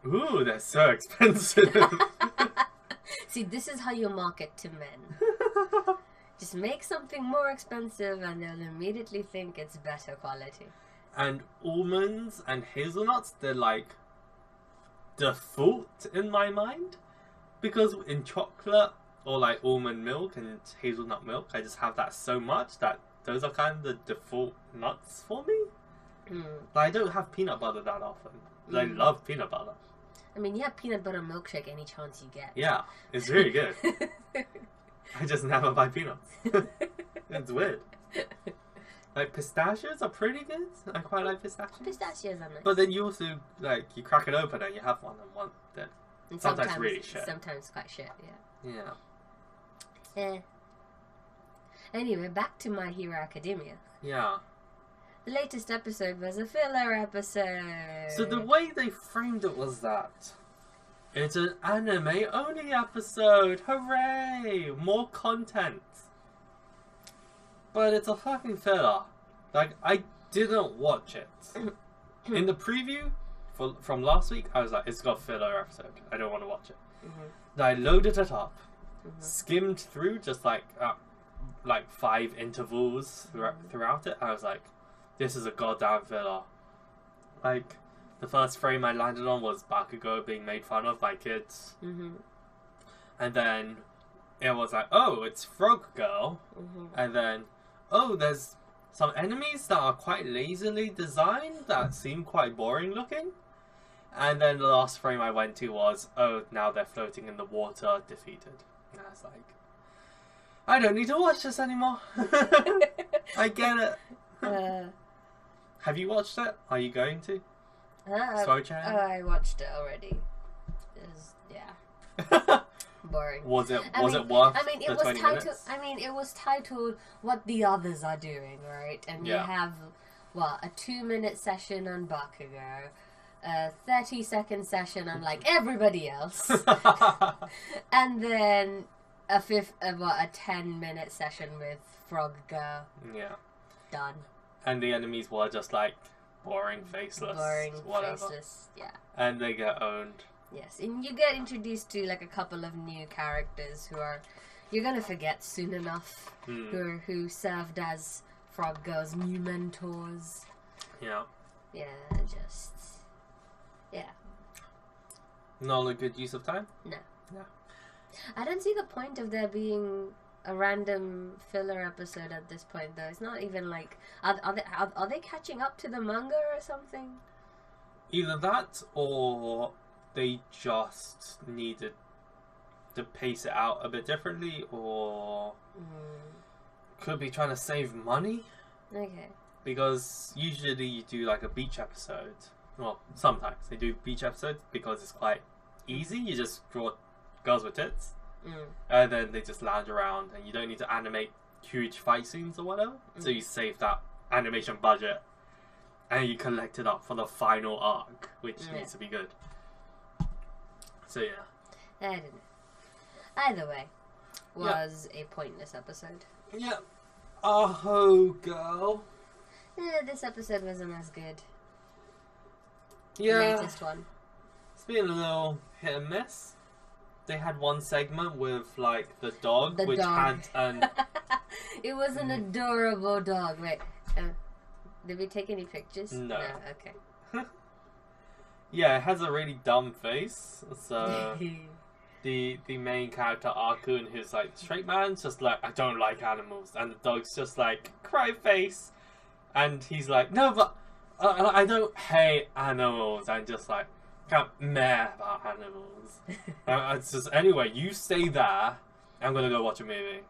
[SPEAKER 1] ooh, they're so expensive.
[SPEAKER 2] See, this is how you market to men. Just make something more expensive and they'll immediately think it's better quality.
[SPEAKER 1] And almonds and hazelnuts, they're like default in my mind. Because in chocolate or like almond milk and hazelnut milk, I just have that so much that those are kind of the default nuts for me. Like, I don't have peanut butter that often. I love peanut butter.
[SPEAKER 2] I mean, you have peanut butter milkshake any chance you get.
[SPEAKER 1] Yeah, it's really good. I just never buy peanuts. It's weird. Like, pistachios are pretty good. I quite like pistachios.
[SPEAKER 2] Pistachios are nice.
[SPEAKER 1] But then you also, you crack it open and you have one and one that sometimes really shit.
[SPEAKER 2] Sometimes quite shit, yeah.
[SPEAKER 1] Yeah.
[SPEAKER 2] Anyway, back to My Hero Academia.
[SPEAKER 1] Yeah.
[SPEAKER 2] The latest episode was a filler episode.
[SPEAKER 1] So the way they framed it was that it's an anime-only episode. Hooray! More content. But it's a fucking filler. Like, I didn't watch it. In the preview from last week, I was like, it's got a filler episode. I don't want to watch it. Then I loaded it up, skimmed through just like 5 intervals throughout it. I was like, this is a goddamn filler. Like, the first frame I landed on was Bakugo being made fun of by kids. And then it was like, oh, it's Frog Girl. And then, oh, there's some enemies that are quite lazily designed that seem quite boring looking. And then the last frame I went to was, oh, now they're floating in the water, defeated. And I was like, I don't need to watch this anymore. I get it. Have you watched it? Are you going to?
[SPEAKER 2] I watched it already. Yeah. Boring.
[SPEAKER 1] Was it worth
[SPEAKER 2] I mean, it
[SPEAKER 1] the
[SPEAKER 2] was
[SPEAKER 1] 20
[SPEAKER 2] titled.
[SPEAKER 1] minutes?
[SPEAKER 2] I mean, it was titled "What the Others Are Doing," right? And you have a 2-minute session on Bakugo, a 30-second session on like everybody else, and then a 10-minute session with Frog Girl.
[SPEAKER 1] Yeah.
[SPEAKER 2] Done.
[SPEAKER 1] And the enemies were just like boring, faceless,
[SPEAKER 2] faceless. Yeah.
[SPEAKER 1] And they get owned.
[SPEAKER 2] Yes, and you get introduced to like a couple of new characters who you're gonna forget soon enough. Who served as Frog Girl's new mentors.
[SPEAKER 1] Yeah.
[SPEAKER 2] Yeah, yeah.
[SPEAKER 1] Not a good use of time?
[SPEAKER 2] No. I don't see the point of there being a random filler episode at this point, though. It's not even like are they catching up to the manga or something?
[SPEAKER 1] Either that, or they just needed to pace it out a bit differently, or could be trying to save money.
[SPEAKER 2] Okay.
[SPEAKER 1] Because usually you do like a beach episode. Well, sometimes they do beach episodes because it's quite easy. You just draw girls with tits. And then they just lounge around and you don't need to animate huge fight scenes or whatever. So you save that animation budget and you collect it up for the final arc, which needs to be good. So yeah.
[SPEAKER 2] I don't know. Either way, was a pointless episode.
[SPEAKER 1] Aho Girl.
[SPEAKER 2] This episode wasn't as good.
[SPEAKER 1] Yeah.
[SPEAKER 2] The latest one.
[SPEAKER 1] It's been a little hit and miss. They had one segment with, like, the dog, which had an...
[SPEAKER 2] It was an adorable dog. Wait, did we take any pictures?
[SPEAKER 1] No.
[SPEAKER 2] Okay.
[SPEAKER 1] Yeah, it has a really dumb face. So the main character Arkun, who's like straight man's just like, I don't like animals, and the dog's just like cry face, and he's like, no, but I don't hate animals. I'm just like can't meh about animals. It's just anyway. You stay there. I'm gonna go watch a movie.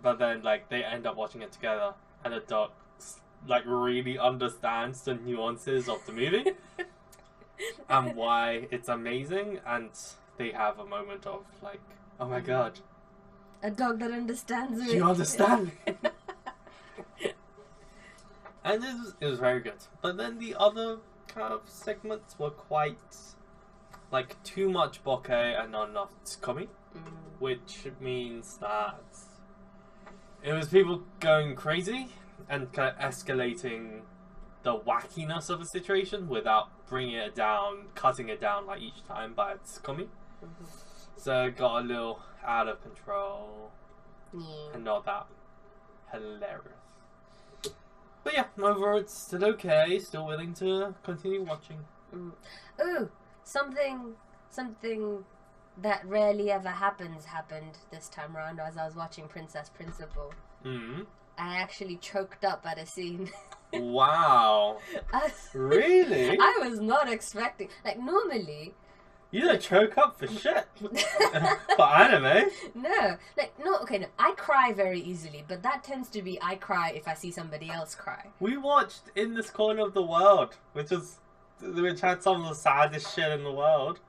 [SPEAKER 1] But then like they end up watching it together, and the dog like really understands the nuances of the movie. And why it's amazing, and they have a moment of like, oh my god,
[SPEAKER 2] a dog that understands me.
[SPEAKER 1] You understand? And it was very good. But then the other kind of segments were quite like too much bokeh and not enough tsukumi, which means that it was people going crazy and kind of escalating the wackiness of a situation without bringing it down, cutting it down like each time by tsukumi. So it got a little out of control and not that hilarious. But yeah, overall it's still okay. Still willing to continue watching.
[SPEAKER 2] Ooh, something that rarely ever happened this time around as I was watching Princess Principal. I actually choked up at a scene.
[SPEAKER 1] Wow. Really?
[SPEAKER 2] I was not expecting. Like, normally...
[SPEAKER 1] You don't choke up for shit. For anime?
[SPEAKER 2] No. Like, no, okay, no. I cry very easily, but that tends to be I cry if I see somebody else cry.
[SPEAKER 1] We watched In This Corner of the World, which had some of the saddest shit in the world.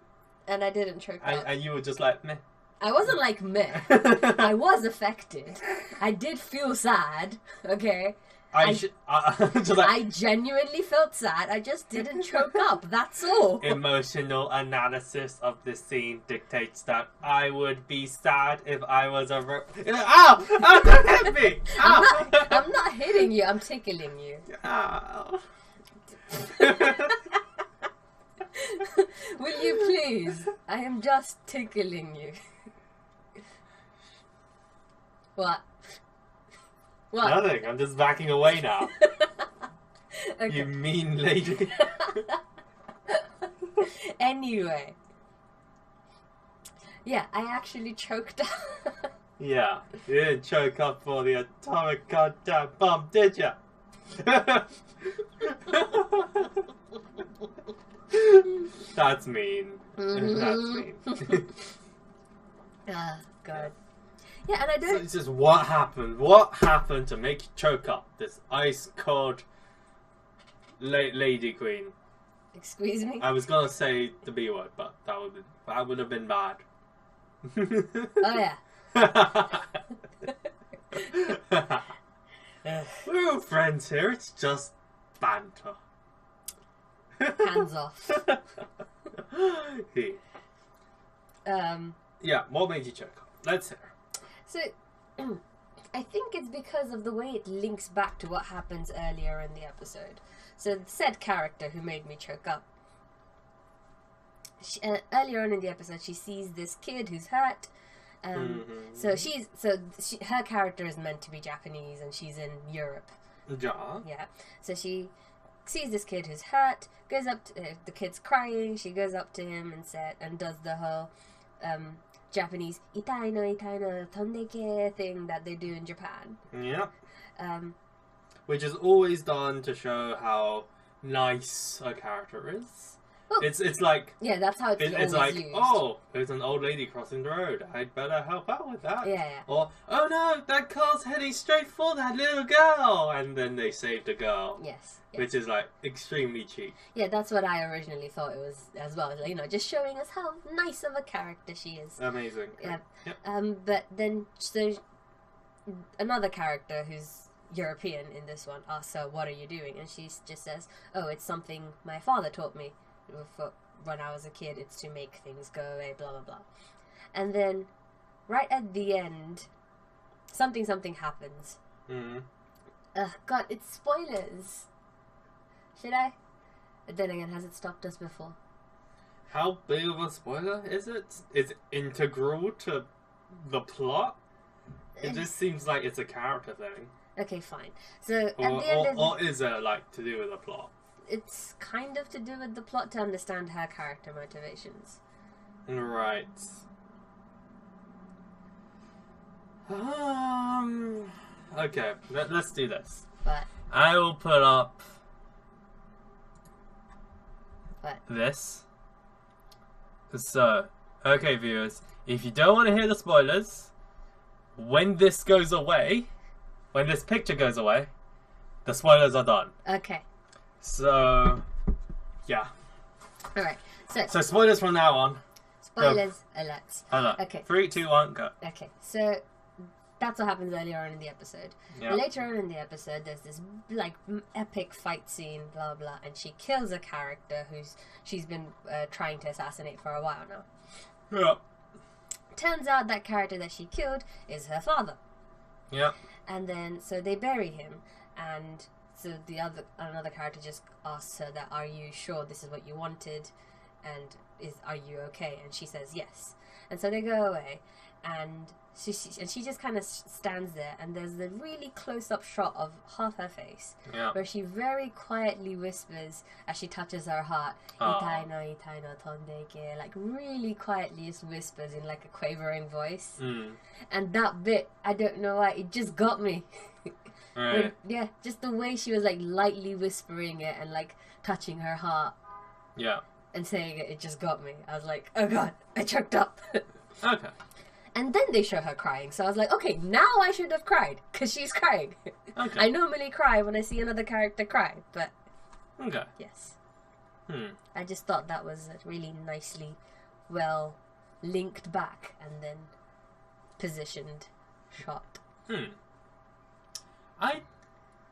[SPEAKER 2] And I didn't choke up.
[SPEAKER 1] And you were just like, meh.
[SPEAKER 2] I wasn't like meh. I was affected. I did feel sad, okay? I genuinely felt sad. I just didn't choke up. That's all.
[SPEAKER 1] Emotional analysis of this scene dictates that I would be sad if I was a... Ow! Ow! Don't hit me! Ow!
[SPEAKER 2] I'm not hitting you. I'm tickling you.
[SPEAKER 1] Ow.
[SPEAKER 2] Will you please? I am just tickling you. What? What?
[SPEAKER 1] Nothing. I'm just backing away now.
[SPEAKER 2] Okay.
[SPEAKER 1] You mean lady.
[SPEAKER 2] Anyway. Yeah, I actually choked up.
[SPEAKER 1] Yeah. You didn't choke up for the atomic goddamn bomb, did ya? That's mean. That's mean.
[SPEAKER 2] Oh, God. Yeah, and I don't...
[SPEAKER 1] So it's just what happened? What happened to make you choke up? This ice cold lady queen.
[SPEAKER 2] Excuse me?
[SPEAKER 1] I was gonna say the B word, but that would have been bad.
[SPEAKER 2] Oh yeah.
[SPEAKER 1] We're all friends here. It's just banter.
[SPEAKER 2] Hands off.
[SPEAKER 1] Hey. Yeah. What made you choke up? Let's hear.
[SPEAKER 2] So, I think it's because of the way it links back to what happens earlier in the episode. So, said character who made me choke up. Earlier on in the episode, she sees this kid who's hurt. Her character is meant to be Japanese, and she's in Europe. Yeah. So she sees this kid who's hurt. Goes up to the kid's crying. She goes up to him and does the whole Japanese itai no tondeke thing that they do in Japan.
[SPEAKER 1] Yeah. Which is always done to show how nice a character is. Well, it's like...
[SPEAKER 2] Yeah, that's how it's
[SPEAKER 1] like,
[SPEAKER 2] used.
[SPEAKER 1] oh, there's an old lady crossing the road. I'd better help out with that.
[SPEAKER 2] Yeah.
[SPEAKER 1] Or, oh no, that car's heading straight for that little girl. And then they save the girl.
[SPEAKER 2] Yes.
[SPEAKER 1] Which is, like, extremely cheap.
[SPEAKER 2] Yeah, that's what I originally thought it was as well. Like, you know, just showing us how nice of a character she is.
[SPEAKER 1] Amazing.
[SPEAKER 2] Yeah.
[SPEAKER 1] Yep.
[SPEAKER 2] But then, so, another character who's European in this one asks her, what are you doing? And she just says, oh, it's something my father taught me when I was a kid. It's to make things go away, blah, blah, blah. And then, right at the end, something happens. God, it's spoilers. Should I? then again, has it stopped us before?
[SPEAKER 1] How big of a spoiler is it? Is it integral to the plot? It just seems like it's a character thing.
[SPEAKER 2] Okay, fine. So at the end
[SPEAKER 1] or is it like to do with the plot?
[SPEAKER 2] It's kind of to do with the plot to understand her character motivations.
[SPEAKER 1] Right. Okay, let's do this.
[SPEAKER 2] What?
[SPEAKER 1] I will put up
[SPEAKER 2] what?
[SPEAKER 1] This. So, okay, viewers, if you don't want to hear the spoilers, when this goes away, when this picture goes away, the spoilers are done.
[SPEAKER 2] Okay.
[SPEAKER 1] So, yeah.
[SPEAKER 2] Alright,
[SPEAKER 1] so spoilers from now on.
[SPEAKER 2] Spoilers alerts.
[SPEAKER 1] Alert.
[SPEAKER 2] Okay.
[SPEAKER 1] 3, 2, 1, go.
[SPEAKER 2] Okay, so that's what happens earlier on in the episode.
[SPEAKER 1] Yeah.
[SPEAKER 2] Later on in the episode, there's this like epic fight scene, blah blah, and she kills a character she's been trying to assassinate for a while now.
[SPEAKER 1] Yeah.
[SPEAKER 2] Turns out that character that she killed is her father.
[SPEAKER 1] Yeah.
[SPEAKER 2] And then so they bury him, and so another character just asks her that, "Are you sure this is what you wanted? And are you okay?" And she says yes. And so they go away, and she just kind of stands there, and there's a really close-up shot of half her face, where she very quietly whispers as she touches her heart, "Itai no tondeke," like really quietly just whispers in like a quavering voice. And that bit, I don't know why, it just got me.
[SPEAKER 1] Right.
[SPEAKER 2] Yeah, just the way she was like lightly whispering it and like touching her heart.
[SPEAKER 1] Yeah.
[SPEAKER 2] And saying it, it just got me. I was like, oh god, I choked up.
[SPEAKER 1] Okay.
[SPEAKER 2] And then they show her crying, so I was like, okay, now I should have cried, because she's crying.
[SPEAKER 1] Okay.
[SPEAKER 2] I normally cry when I see another character cry, but...
[SPEAKER 1] Okay.
[SPEAKER 2] Yes. I just thought that was a really nicely, well, linked back and then positioned shot.
[SPEAKER 1] I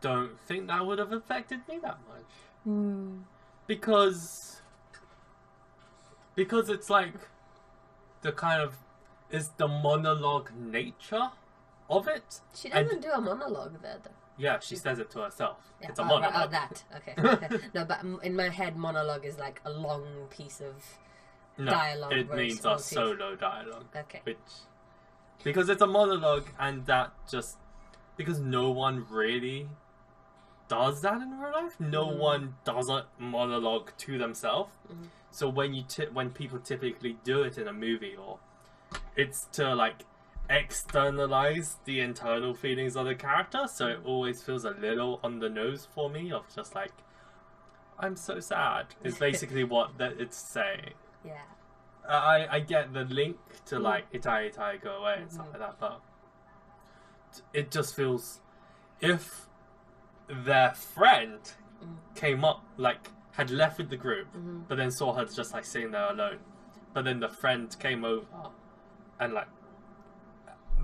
[SPEAKER 1] don't think that would have affected me that much. Because it's like the kind of is the monologue nature of it.
[SPEAKER 2] She doesn't do a monologue there though.
[SPEAKER 1] Yeah, she says it to herself.
[SPEAKER 2] Yeah.
[SPEAKER 1] It's a monologue.
[SPEAKER 2] Right. Oh, that. Okay. No, but in my head, monologue is like a long piece of dialogue.
[SPEAKER 1] It means a solo dialogue.
[SPEAKER 2] Okay.
[SPEAKER 1] Because it's a monologue, and that just because no one really does that in real life. No one does a monologue to themselves. So when people typically do it in a movie, or it's to like externalize the internal feelings of the character, so it always feels a little on the nose for me of just like, I'm so sad is basically what it's saying.
[SPEAKER 2] Yeah.
[SPEAKER 1] I get the link to like itai itai go away and stuff like that, but it just feels if their friend came up, like had left with the group, but then saw her just like sitting there alone, but then the friend came over and like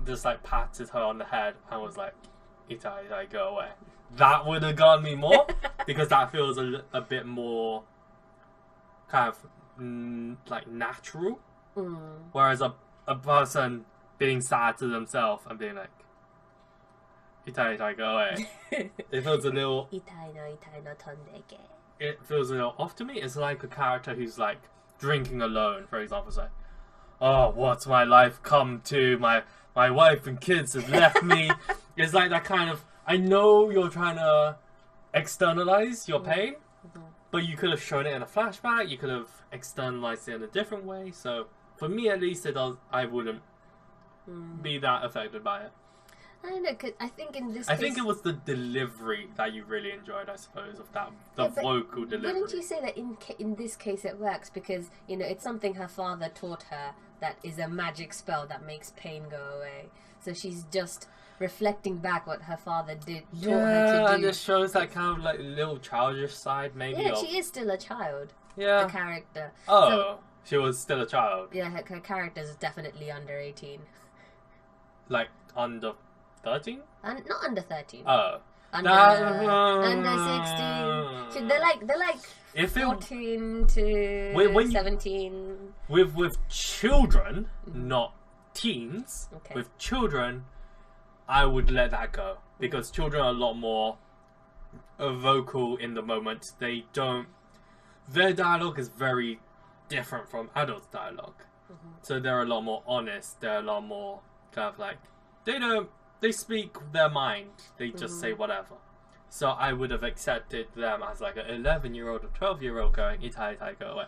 [SPEAKER 1] just like patted her on the head and was like, itai itai go away, that would have gotten me more because that feels a bit more kind of like natural, whereas a person being sad to themselves and being like itai itai go away, it feels a little it feels a little off to me. It's like a character who's like drinking alone, for example. It's like, oh, what's my life come to? My wife and kids have left me. It's like that kind of, I know you're trying to externalize your pain, but you could have shown it in a flashback, you could have externalized it in a different way. So for me at least, I wouldn't be that affected by it.
[SPEAKER 2] I don't know, 'cause I think in this
[SPEAKER 1] I
[SPEAKER 2] case...
[SPEAKER 1] think it was the delivery that you really enjoyed, I suppose, of that, the vocal delivery.
[SPEAKER 2] Wouldn't you say that in this case it works? Because, you know, it's something her father taught her that is a magic spell that makes pain go away. So she's just reflecting back what her father taught her to do.
[SPEAKER 1] Yeah, and it shows that kind of like little childish side, maybe.
[SPEAKER 2] Yeah, she is still a child.
[SPEAKER 1] Yeah.
[SPEAKER 2] The character.
[SPEAKER 1] Oh,
[SPEAKER 2] so,
[SPEAKER 1] she was still a child.
[SPEAKER 2] Yeah, her character is definitely under 18.
[SPEAKER 1] Like, under 13?
[SPEAKER 2] Not under 13.
[SPEAKER 1] Oh.
[SPEAKER 2] Under 16. They're like 14 to 17.
[SPEAKER 1] With children, not teens, with children, I would let that go. Because children are a lot more vocal in the moment. They don't... their dialogue is very different from adults' dialogue. So they're a lot more honest. They're a lot more kind of like they speak their mind. They just say whatever. So I would have accepted them as like an 11-year-old or 12-year-old going itai itai go away.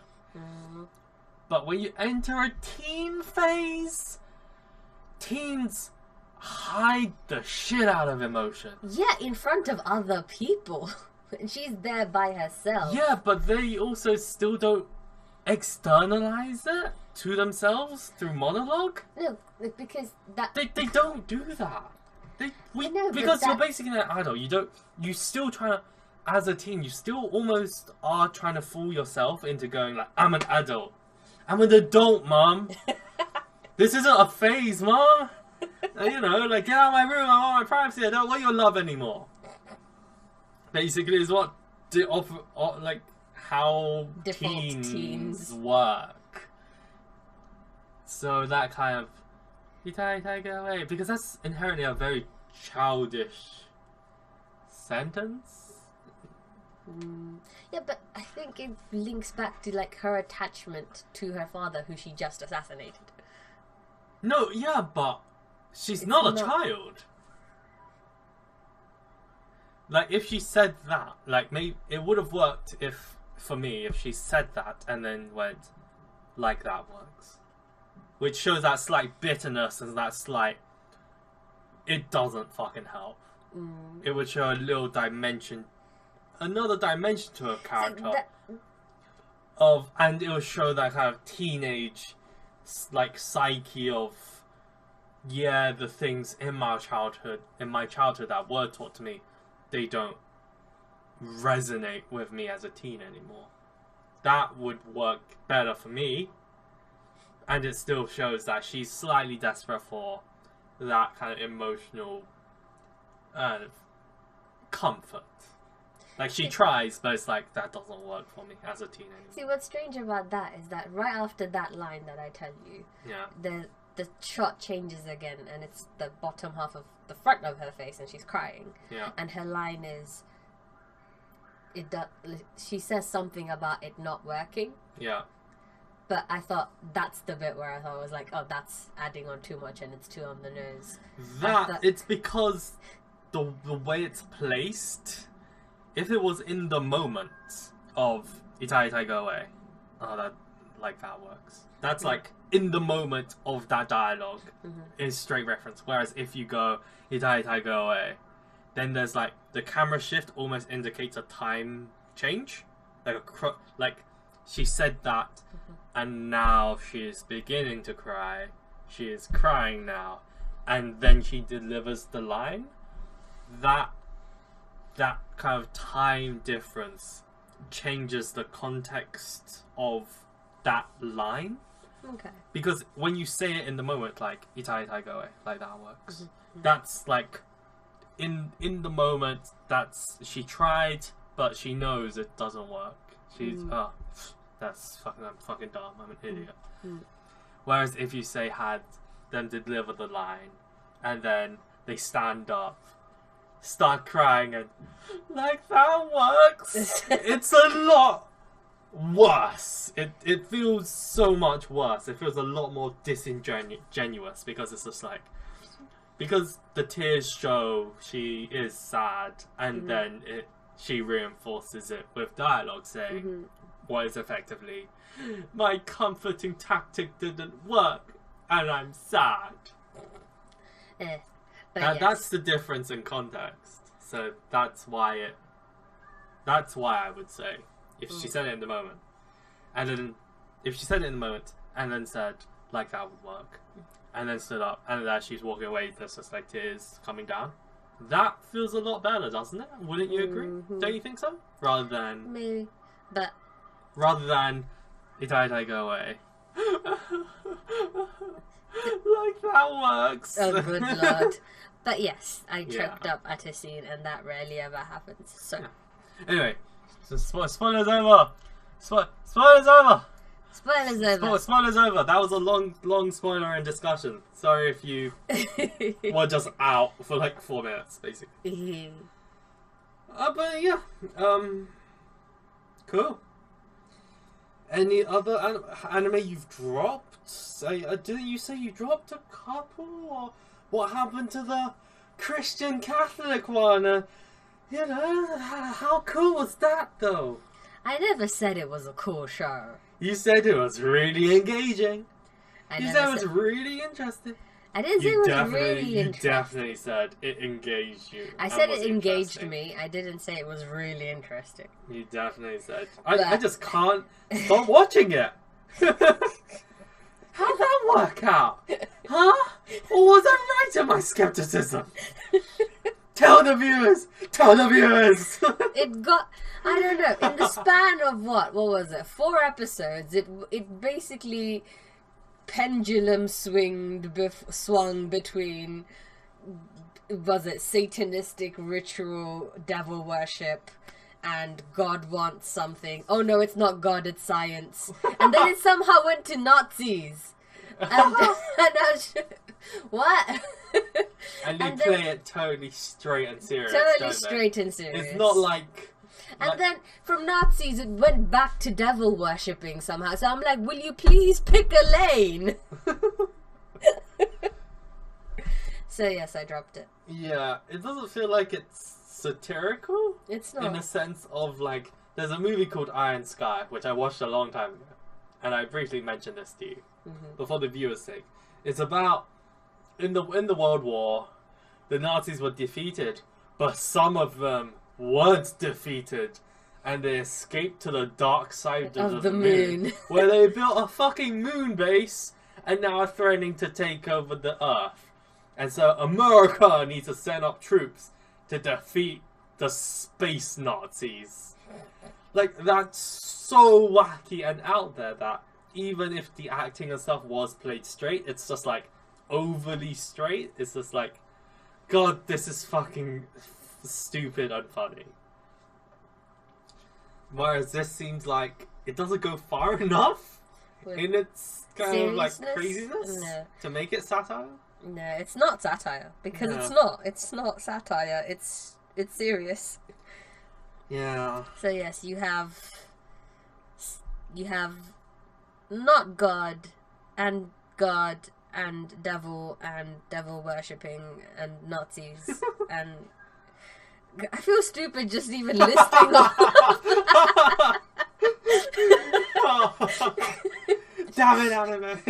[SPEAKER 1] But when you enter a teen phase, teens hide the shit out of emotion.
[SPEAKER 2] Yeah, in front of other people. She's there by herself.
[SPEAKER 1] Yeah, but they also still don't externalize it to themselves through monologue.
[SPEAKER 2] No, because that
[SPEAKER 1] they don't do that. Because you're basically an adult. You still try to, as a teen, you still almost are trying to fool yourself into going like, I'm an adult. I'm an adult, Mom. This isn't a phase, Mom. You know, like, get out of my room. I want my privacy. I don't want your love anymore. Basically, is what like how teens work. So that kind of itai go away, because that's inherently a very childish sentence.
[SPEAKER 2] Yeah, but I think it links back to like her attachment to her father, who she just assassinated.
[SPEAKER 1] No, yeah, but she's not a child. Like, if she said that, like, maybe it would have worked for me if she said that and then went, like, that works. Which shows that slight bitterness and that slight, it doesn't fucking help. It would show a little dimension, another dimension to her character. And it would show that kind of teenage, like, psyche of, yeah, the things in my childhood that were taught to me, they don't resonate with me as a teen anymore. That would work better for me. And it still shows that she's slightly desperate for that kind of emotional comfort. Like, she tries, but it's like, that doesn't work for me as a teen anymore.
[SPEAKER 2] See, what's strange about that is that right after that line that I tell you, the shot changes again, and it's the bottom half of the front of her face, and she's crying.
[SPEAKER 1] Yeah.
[SPEAKER 2] And her line is, she says something about it not working.
[SPEAKER 1] Yeah.
[SPEAKER 2] But I thought that's the bit where I thought I was like, oh, that's adding on too much and it's too on the nose.
[SPEAKER 1] It's because the way it's placed. If it was in the moment of itai itai go away, that works. That's like in the moment of that dialogue is straight reference. Whereas if you go itai itai go away, then there's like the camera shift almost indicates a time change, like she said that, and now she is beginning to cry. She is crying now, and then she delivers the line. That kind of time difference changes the context of that line.
[SPEAKER 2] Okay.
[SPEAKER 1] Because when you say it in the moment, like itai itai go away, like that works. That's like in the moment. That's she tried, but she knows it doesn't work. She's I'm fucking dumb. I'm an idiot. Whereas if you say had them deliver the line, and then they stand up, start crying, and like that works. It's a lot worse. It feels so much worse. It feels a lot more disingenuous because it's just like, because the tears show she is sad, and then she reinforces it with dialogue saying what is effectively, my comforting tactic didn't work and I'm sad. That's the difference in context. So that's why I would say, if she said it in the moment, and then if she said it in the moment and then said like that would work, and then stood up, and as she's walking away there's just like tears coming down, that feels a lot better, doesn't it? Wouldn't you agree? Don't you think so? Rather than
[SPEAKER 2] maybe, but
[SPEAKER 1] rather than itai itai go away. Like that works.
[SPEAKER 2] Oh good lord. But yes, I choked up at a scene, and that rarely ever happens. So
[SPEAKER 1] anyway, so spoilers over. Spoilers over.
[SPEAKER 2] Spoilers over.
[SPEAKER 1] Spoilers over. That was a long spoiler and discussion. Sorry if you were just out for like 4 minutes, basically. But yeah, cool. Any other anime you've dropped? Didn't you say you dropped a couple? Or what happened to the Christian Catholic one? You know, how cool was that though?
[SPEAKER 2] I never said it was a cool show.
[SPEAKER 1] You said it was really engaging. You said it was
[SPEAKER 2] said...
[SPEAKER 1] really interesting.
[SPEAKER 2] I didn't say it was really interesting.
[SPEAKER 1] You definitely said it engaged you.
[SPEAKER 2] I said it engaged me. I didn't say it was really interesting.
[SPEAKER 1] You definitely said. I just can't stop watching it. How'd that work out? Huh? Or was I right in my skepticism? Tell the viewers! Tell the viewers!
[SPEAKER 2] It got... I don't know. In the span of what was it? 4 episodes. It basically... pendulum swung between, was it satanistic ritual, devil worship, and God wants something. Oh no, it's not God, it's science. And then it somehow went to Nazis. And what?
[SPEAKER 1] And they play it totally straight and serious.
[SPEAKER 2] Totally straight and serious.
[SPEAKER 1] It's not like...
[SPEAKER 2] And then from Nazis it went back to devil worshipping somehow. So I'm like, will you please pick a lane? So yes, I dropped it.
[SPEAKER 1] Yeah, it doesn't feel like it's satirical.
[SPEAKER 2] It's not.
[SPEAKER 1] In the sense of like, there's a movie called Iron Sky, which I watched a long time ago. And I briefly mentioned this to you. But for the viewers' sake. It's about, in the World War, the Nazis were defeated. But some of them weren't defeated, and they escaped to the dark side of the moon, where they built a fucking moon base and now are threatening to take over the Earth. And so America needs to send up troops to defeat the space Nazis. Like, that's so wacky and out there that even if the acting and stuff was played straight, it's just like overly straight. It's just like, God, this is fucking stupid and funny. Whereas this seems like it doesn't go far enough in its kind of like craziness to make it satire.
[SPEAKER 2] No, it's not satire because it's not satire. It's serious.
[SPEAKER 1] Yeah.
[SPEAKER 2] So yes, you have not God and devil worshipping and Nazis and I feel stupid just even listing off.
[SPEAKER 1] Damn it, anime.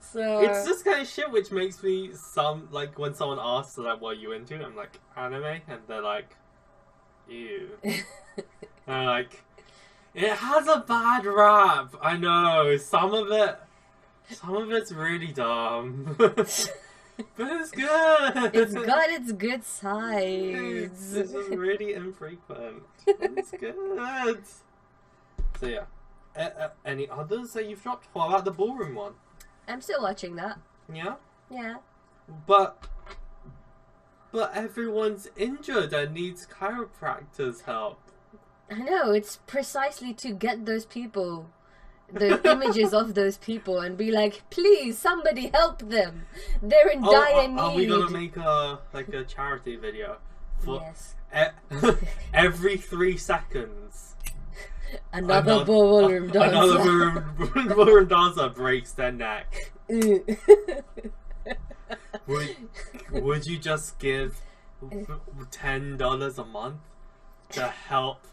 [SPEAKER 2] So
[SPEAKER 1] it's just kind of shit which makes me like when someone asks like what are you into, I'm like anime, and they're like, ew. And I'm like, it has a bad rap. I know some of it's really dumb. But it's good.
[SPEAKER 2] It's got its good sides.
[SPEAKER 1] It's just really infrequent. It's good. So yeah. Any others that you've dropped? What about the ballroom one?
[SPEAKER 2] I'm still watching that.
[SPEAKER 1] Yeah?
[SPEAKER 2] Yeah.
[SPEAKER 1] But everyone's injured and needs chiropractor's help.
[SPEAKER 2] I know, it's precisely to get those people, the images of those people, and be like, please, somebody help them. They're in dire need.
[SPEAKER 1] Are we gonna make a charity video?
[SPEAKER 2] Yes.
[SPEAKER 1] Every 3 seconds.
[SPEAKER 2] Another ballroom dancer.
[SPEAKER 1] Another ballroom dancer breaks their neck. Would you just give $10 a month to help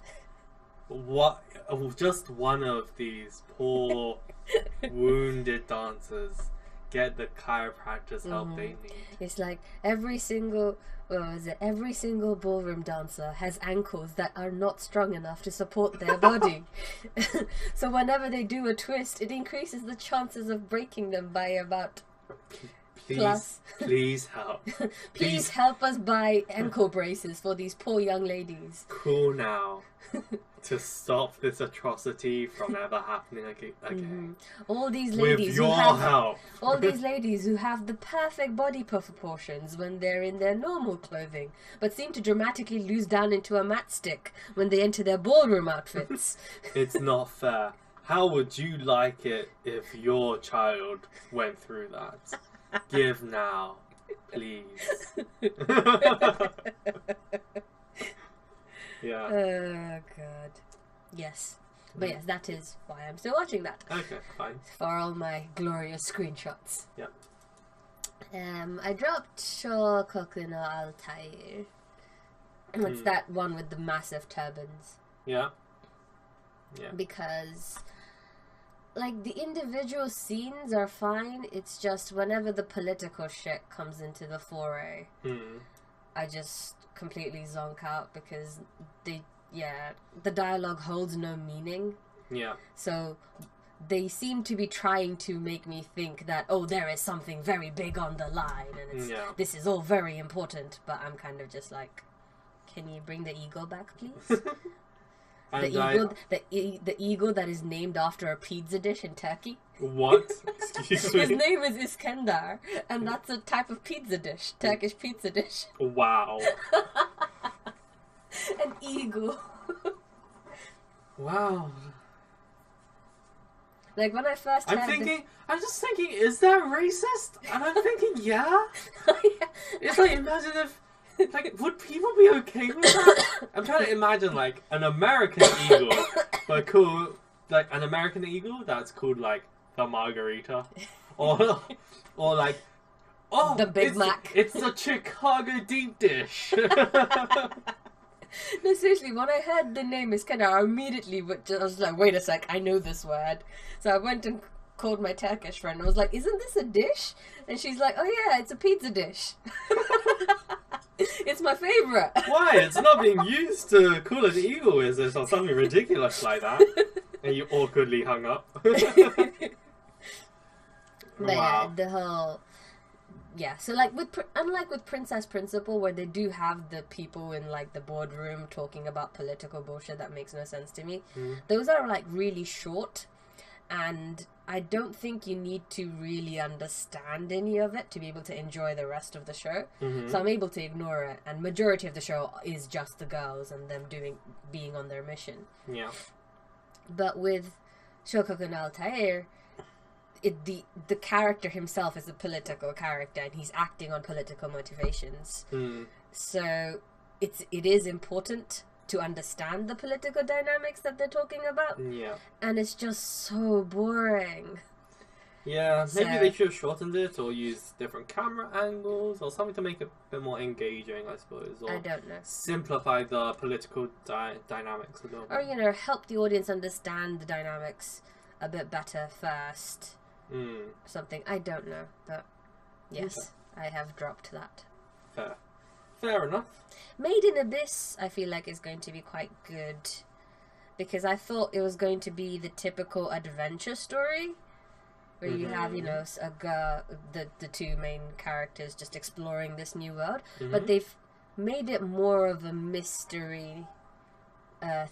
[SPEAKER 1] just one of these poor wounded dancers get the chiropractor's help they need?
[SPEAKER 2] It's like every single ballroom dancer has ankles that are not strong enough to support their body. So whenever they do a twist, it increases the chances of breaking them by about
[SPEAKER 1] Please help.
[SPEAKER 2] Please help us buy ankle braces for these poor young ladies.
[SPEAKER 1] Cool now. To stop this atrocity from ever happening again.
[SPEAKER 2] All these ladies
[SPEAKER 1] with your help.
[SPEAKER 2] All these ladies who have the perfect body proportions when they're in their normal clothing, but seem to dramatically lose down into a matchstick when they enter their ballroom outfits.
[SPEAKER 1] It's not fair. How would you like it if your child went through that? Give now, please. Yeah.
[SPEAKER 2] Oh, God. Yes. But yes, that is why I'm still watching that.
[SPEAKER 1] Okay, fine.
[SPEAKER 2] For all my glorious screenshots.
[SPEAKER 1] Yep.
[SPEAKER 2] I dropped Shokoku no Altair. It's that one with the massive turbans.
[SPEAKER 1] Yeah. Yeah.
[SPEAKER 2] Because, like, the individual scenes are fine. It's just whenever the political shit comes into the foray, I just completely zonk out because the dialogue holds no meaning.
[SPEAKER 1] Yeah.
[SPEAKER 2] So they seem to be trying to make me think that, oh, there is something very big on the line and this is all very important, but I'm kind of just like, can you bring the ego back, please? The eagle that is named after a pizza dish in Turkey.
[SPEAKER 1] What? Excuse me?
[SPEAKER 2] His name is Iskandar, and that's a type of pizza dish, Turkish pizza dish.
[SPEAKER 1] Wow.
[SPEAKER 2] An eagle.
[SPEAKER 1] Wow.
[SPEAKER 2] Like when I first heard
[SPEAKER 1] I'm just thinking, is that racist? And I'm thinking, yeah. It's like, imagine if, like, would people be okay with that? I'm trying to imagine, like, an American eagle, but cool, like, an American eagle that's called, like, the Margarita. Or like, oh,
[SPEAKER 2] the Big Mac.
[SPEAKER 1] It's a Chicago deep dish.
[SPEAKER 2] No, seriously, when I heard the name Iskandar, I immediately was like, wait a sec, I know this word. So I went and called my Turkish friend and was like, isn't this a dish? And she's like, oh yeah, it's a pizza dish. It's my favourite. Why?
[SPEAKER 1] It's not being used to call an eagle, is it? Or something ridiculous like that. And you awkwardly hung up.
[SPEAKER 2] But
[SPEAKER 1] wow.
[SPEAKER 2] yeah, the whole... Yeah, so like unlike with Princess Principal, where they do have the people in like the boardroom talking about political bullshit that makes no sense to me, those are like really short, and I don't think you need to really understand any of it to be able to enjoy the rest of the show. So I'm able to ignore it, and majority of the show is just the girls and them being on their mission.
[SPEAKER 1] Yeah.
[SPEAKER 2] But with Shokoku no Altair, the character himself is a political character and he's acting on political motivations. So it is important to understand the political dynamics that they're talking about.
[SPEAKER 1] Yeah.
[SPEAKER 2] And it's just so boring.
[SPEAKER 1] Yeah, maybe they should have shortened it or used different camera angles or something to make it a bit more engaging, I suppose. Or
[SPEAKER 2] I don't know.
[SPEAKER 1] Simplify the political dynamics a little bit.
[SPEAKER 2] Or, you know, help the audience understand the dynamics a bit better first. Something. I don't know. But, yes, okay. I have dropped that.
[SPEAKER 1] Fair enough.
[SPEAKER 2] Made in Abyss, I feel like, is going to be quite good. Because I thought it was going to be the typical adventure story. Where you have, you know, a girl, the two main characters just exploring this new world. But they've made it more of a mystery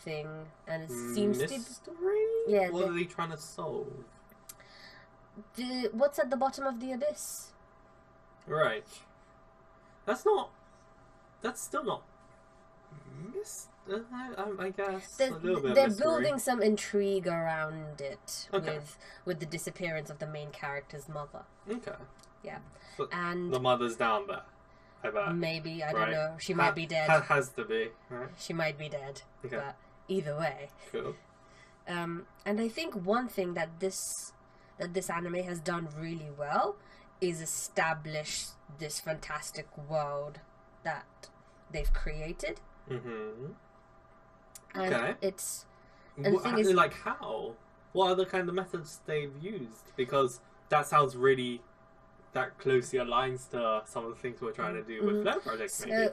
[SPEAKER 2] thing. And it seems to be...
[SPEAKER 1] Mystery?
[SPEAKER 2] Yeah.
[SPEAKER 1] What are they trying to solve?
[SPEAKER 2] What's at the bottom of the abyss?
[SPEAKER 1] Right. That's still not... I guess a little bit.
[SPEAKER 2] They're building some intrigue around it with the disappearance of the main character's mother.
[SPEAKER 1] Okay.
[SPEAKER 2] Yeah.
[SPEAKER 1] But
[SPEAKER 2] and
[SPEAKER 1] the mother's down there, I bet.
[SPEAKER 2] Maybe, I don't know. She might be dead.
[SPEAKER 1] Has to be, right?
[SPEAKER 2] She might be dead.
[SPEAKER 1] Okay.
[SPEAKER 2] But either way.
[SPEAKER 1] Cool.
[SPEAKER 2] And I think one thing that this anime has done really well is establish this fantastic world that they've created. And
[SPEAKER 1] okay.
[SPEAKER 2] it's... And the thing is,
[SPEAKER 1] like, how? What are the kind of methods they've used? Because that sounds really... that closely aligns to some of the things we're trying to do with Flare Project, maybe.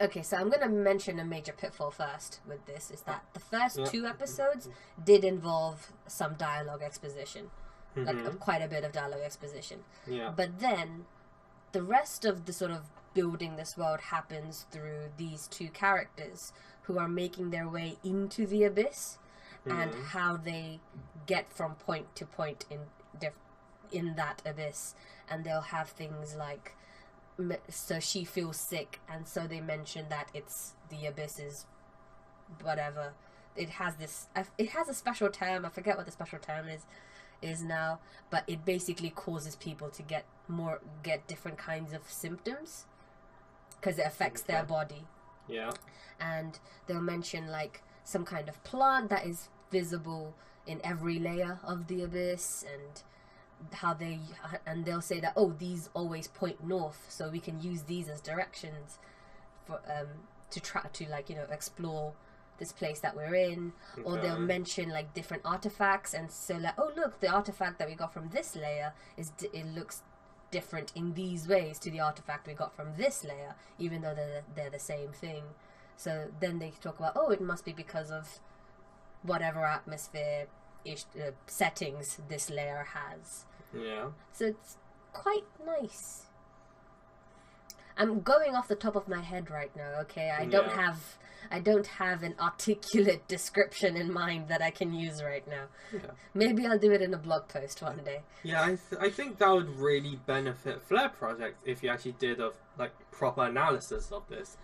[SPEAKER 2] Okay, so I'm going to mention a major pitfall first with this, is that the first 2 episodes did involve some dialogue exposition. Like, quite a bit of dialogue exposition.
[SPEAKER 1] Yeah.
[SPEAKER 2] But then, the rest of the sort of building this world happens through these 2 characters who are making their way into the abyss and how they get from point to point in that abyss. And they'll have things like, so she feels sick, and so they mention that it's the abyss is whatever. It has a special term. I forget what the special term is now, but it basically causes people to get different kinds of symptoms because it affects their body.
[SPEAKER 1] Yeah.
[SPEAKER 2] And they'll mention like some kind of plant that is visible in every layer of the abyss, and they'll say that, oh, these always point north, so we can use these as directions for to try to, like, you know, explore this place that we're in. Okay. Or they'll mention like different artifacts, and so like, oh look, the artifact that we got from this layer it looks different in these ways to the artifact we got from this layer, even though they're the same thing. So then they talk about, oh, it must be because of whatever atmosphere settings this layer has.
[SPEAKER 1] Yeah.
[SPEAKER 2] So it's quite nice. I'm going off the top of my head right now, okay? I don't have an articulate description in mind that I can use right now. Yeah. Maybe I'll do it in a blog post one day.
[SPEAKER 1] Yeah, I think that would really benefit Flare Project if you actually did a like proper analysis of this,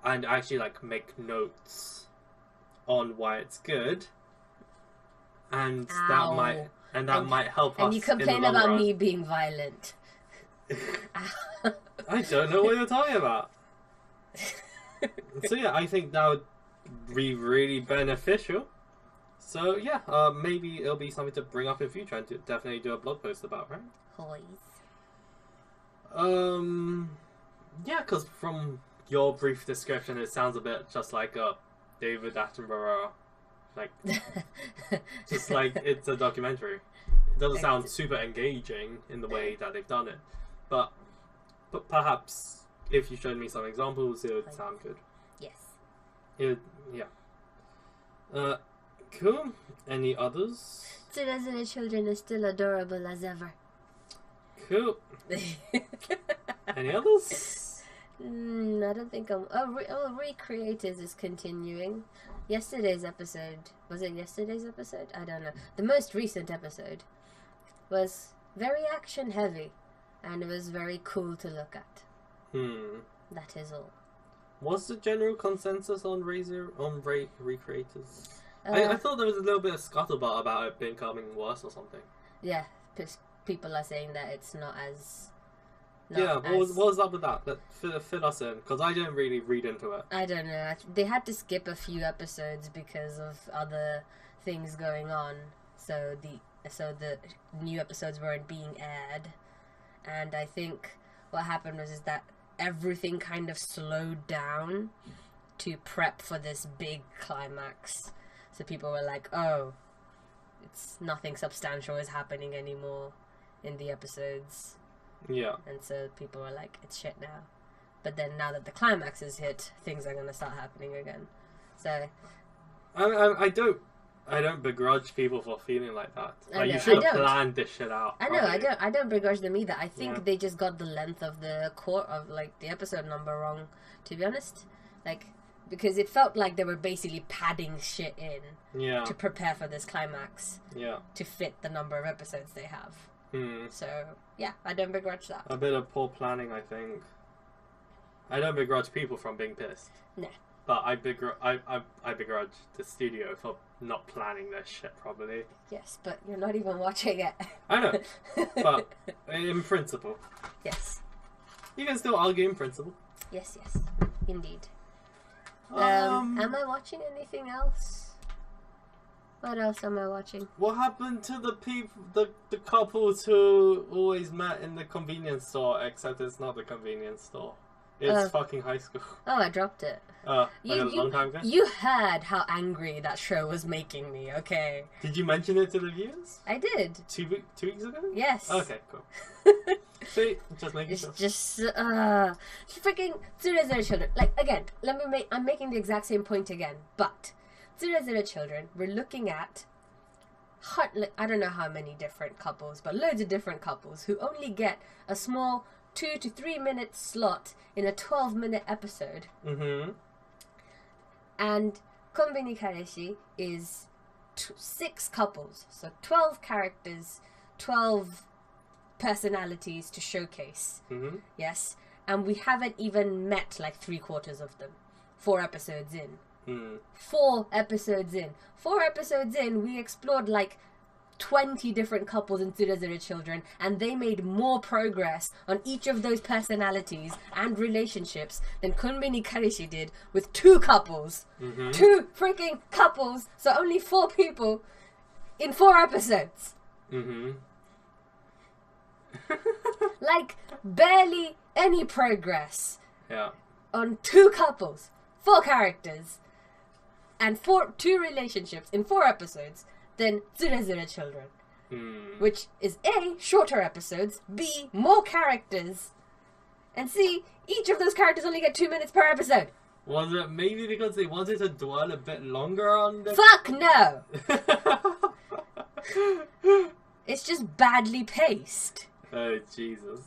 [SPEAKER 1] and actually like make notes on why it's good, and that might help us.
[SPEAKER 2] And you complain about me being violent.
[SPEAKER 1] I don't know what you're talking about. So yeah, I think that would be really beneficial. So yeah, maybe it'll be something to bring up in future and to definitely do a blog post about, right? Yeah, because from your brief description, it sounds a bit just like a David Attenborough, like just like it's a documentary. It doesn't sound super engaging in the way that they've done it, but perhaps if you showed me some examples, it would sound good.
[SPEAKER 2] Yes.
[SPEAKER 1] Yeah. Cool. Any others?
[SPEAKER 2] The children are still adorable as ever.
[SPEAKER 1] Cool. Any others?
[SPEAKER 2] I don't think I'm... Recreators is continuing. Yesterday's episode... Was it yesterday's episode? I don't know. The most recent episode was very action heavy, and it was very cool to look at. That is all.
[SPEAKER 1] What's the general consensus on Recreators? I thought there was a little bit of scuttlebutt about it becoming worse or something.
[SPEAKER 2] Yeah, people are saying that it's not as...
[SPEAKER 1] What was up with that? Fill us in, because I didn't really read into it.
[SPEAKER 2] I don't know. They had to skip a few episodes because of other things going on. So the new episodes weren't being aired. And I think what happened was that everything kind of slowed down to prep for this big climax. So people were like, oh, it's nothing substantial is happening anymore in the episodes.
[SPEAKER 1] Yeah.
[SPEAKER 2] And so people were like, it's shit now. But then now that the climax is hit, things are going to start happening again. So
[SPEAKER 1] I don't begrudge people for feeling like that. Like, you should have planned this shit out.
[SPEAKER 2] I know, I don't begrudge them either. I think they just got the length of the the episode number wrong, to be honest. Like, because it felt like they were basically padding shit in to prepare for this climax.
[SPEAKER 1] Yeah.
[SPEAKER 2] To fit the number of episodes they have. So, yeah, I don't begrudge that.
[SPEAKER 1] A bit of poor planning, I think. I don't begrudge people from being pissed.
[SPEAKER 2] No.
[SPEAKER 1] But I begrudge the studio for not planning their shit properly.
[SPEAKER 2] Yes, but you're not even watching it.
[SPEAKER 1] I know, but in principle.
[SPEAKER 2] Yes.
[SPEAKER 1] You can still argue in principle.
[SPEAKER 2] Yes, indeed. Am I watching anything else? What else am I watching?
[SPEAKER 1] What happened to the couples who always met in the convenience store, except it's not the convenience store. It's fucking high school.
[SPEAKER 2] Oh, I dropped it.
[SPEAKER 1] A long time ago?
[SPEAKER 2] You heard how angry that show was making me, okay?
[SPEAKER 1] Did you mention it to the viewers?
[SPEAKER 2] I did.
[SPEAKER 1] 2 weeks ago?
[SPEAKER 2] Yes.
[SPEAKER 1] Okay, cool. See, just making sure.
[SPEAKER 2] Just freaking Zero Children. Like, again, I'm making the exact same point again, but Zero Children, we're looking at I don't know how many different couples, but loads of different couples who only get a small 2 to 3 minute slot in a 12-minute episode. And Konbini Kareshi is 6 couples, so 12 characters, 12 personalities to showcase. Yes, and we haven't even met like 3/4 of them. 4 episodes in. 4 episodes in. 4 episodes in, we explored like 20 different couples in SWRUManga Children, and they made more progress on each of those personalities and relationships than Kunbini Karishi did with 2 couples. 2 freaking couples, so only 4 people in 4 episodes. Like, barely any progress.
[SPEAKER 1] Yeah.
[SPEAKER 2] On 2 couples, 4 characters, and 2 relationships in 4 episodes than SWRUManga Children. Which is A, shorter episodes, B, more characters, and C, each of those characters only get 2 minutes per episode.
[SPEAKER 1] Was it maybe because they wanted to dwell a bit longer on the...
[SPEAKER 2] Fuck no! It's just badly paced.
[SPEAKER 1] Oh, Jesus.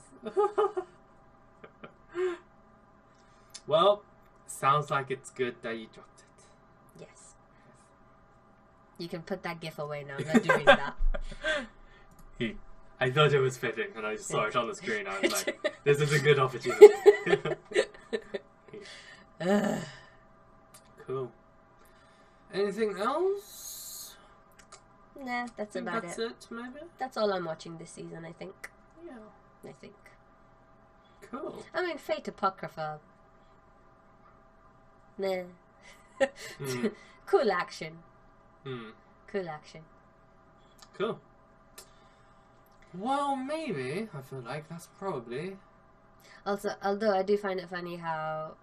[SPEAKER 1] Well, sounds like it's good that you dropped it.
[SPEAKER 2] Yes. You can put that gif away now. I'm not doing that.
[SPEAKER 1] I thought it was fitting, and I saw it on the screen. I was like, this is a good opportunity. Cool. Anything else?
[SPEAKER 2] Nah, that's about
[SPEAKER 1] that's
[SPEAKER 2] it.
[SPEAKER 1] That's it, maybe?
[SPEAKER 2] That's all I'm watching this season, I think.
[SPEAKER 1] Yeah.
[SPEAKER 2] I think.
[SPEAKER 1] Cool.
[SPEAKER 2] I mean, Fate Apocrypha. Nah. Cool action. Cool action.
[SPEAKER 1] Cool. Well, maybe. I feel like that's probably...
[SPEAKER 2] Also, although I do find it funny how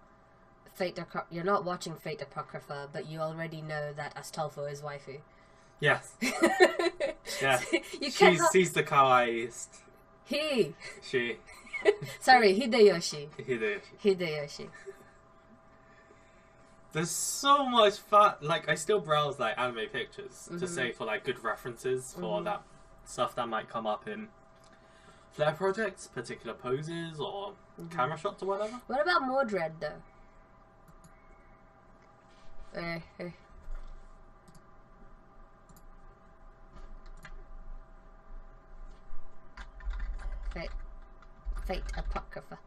[SPEAKER 2] you're not watching Fate Apocrypha, but you already know that Astolfo is waifu.
[SPEAKER 1] Yes. Yeah. She's the kawaiiest.
[SPEAKER 2] He.
[SPEAKER 1] She.
[SPEAKER 2] Sorry, Hideyoshi.
[SPEAKER 1] Hideyoshi. There's so much fun. Like, I still browse like anime pictures to say for like good references for that stuff that might come up in flare projects, particular poses or camera shots or whatever.
[SPEAKER 2] What about Mordred though? Fate Apocrypha.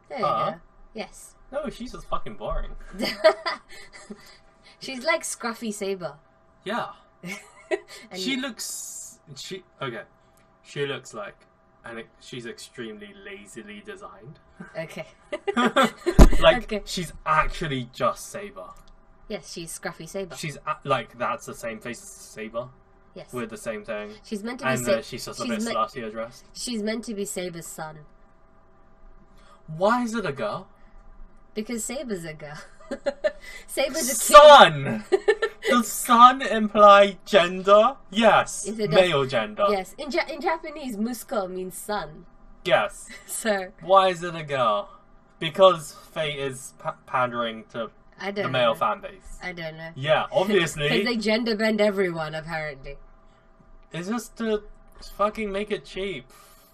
[SPEAKER 2] There you go. Yes.
[SPEAKER 1] No, she's just fucking boring.
[SPEAKER 2] She's like Scruffy Saber.
[SPEAKER 1] Yeah. She looks like, and she's extremely lazily designed.
[SPEAKER 2] Okay.
[SPEAKER 1] She's actually just Saber.
[SPEAKER 2] Yes, she's Scruffy Saber.
[SPEAKER 1] She's like, that's the same face as Saber.
[SPEAKER 2] Yes.
[SPEAKER 1] With the same thing.
[SPEAKER 2] She's meant to be
[SPEAKER 1] and she's just a bit sluttier dressed.
[SPEAKER 2] She's meant to be Saber's son.
[SPEAKER 1] Why is it a girl?
[SPEAKER 2] Because Saber's a girl. Saber's a
[SPEAKER 1] son! Does son imply gender? Yes. Male gender.
[SPEAKER 2] Yes. In Japanese, musko means son.
[SPEAKER 1] Yes.
[SPEAKER 2] So.
[SPEAKER 1] Why is it a girl? Because Fate is pandering to the male fan base.
[SPEAKER 2] I don't know.
[SPEAKER 1] Yeah, obviously.
[SPEAKER 2] Because they gender bend everyone, apparently.
[SPEAKER 1] It's just to fucking make it cheap.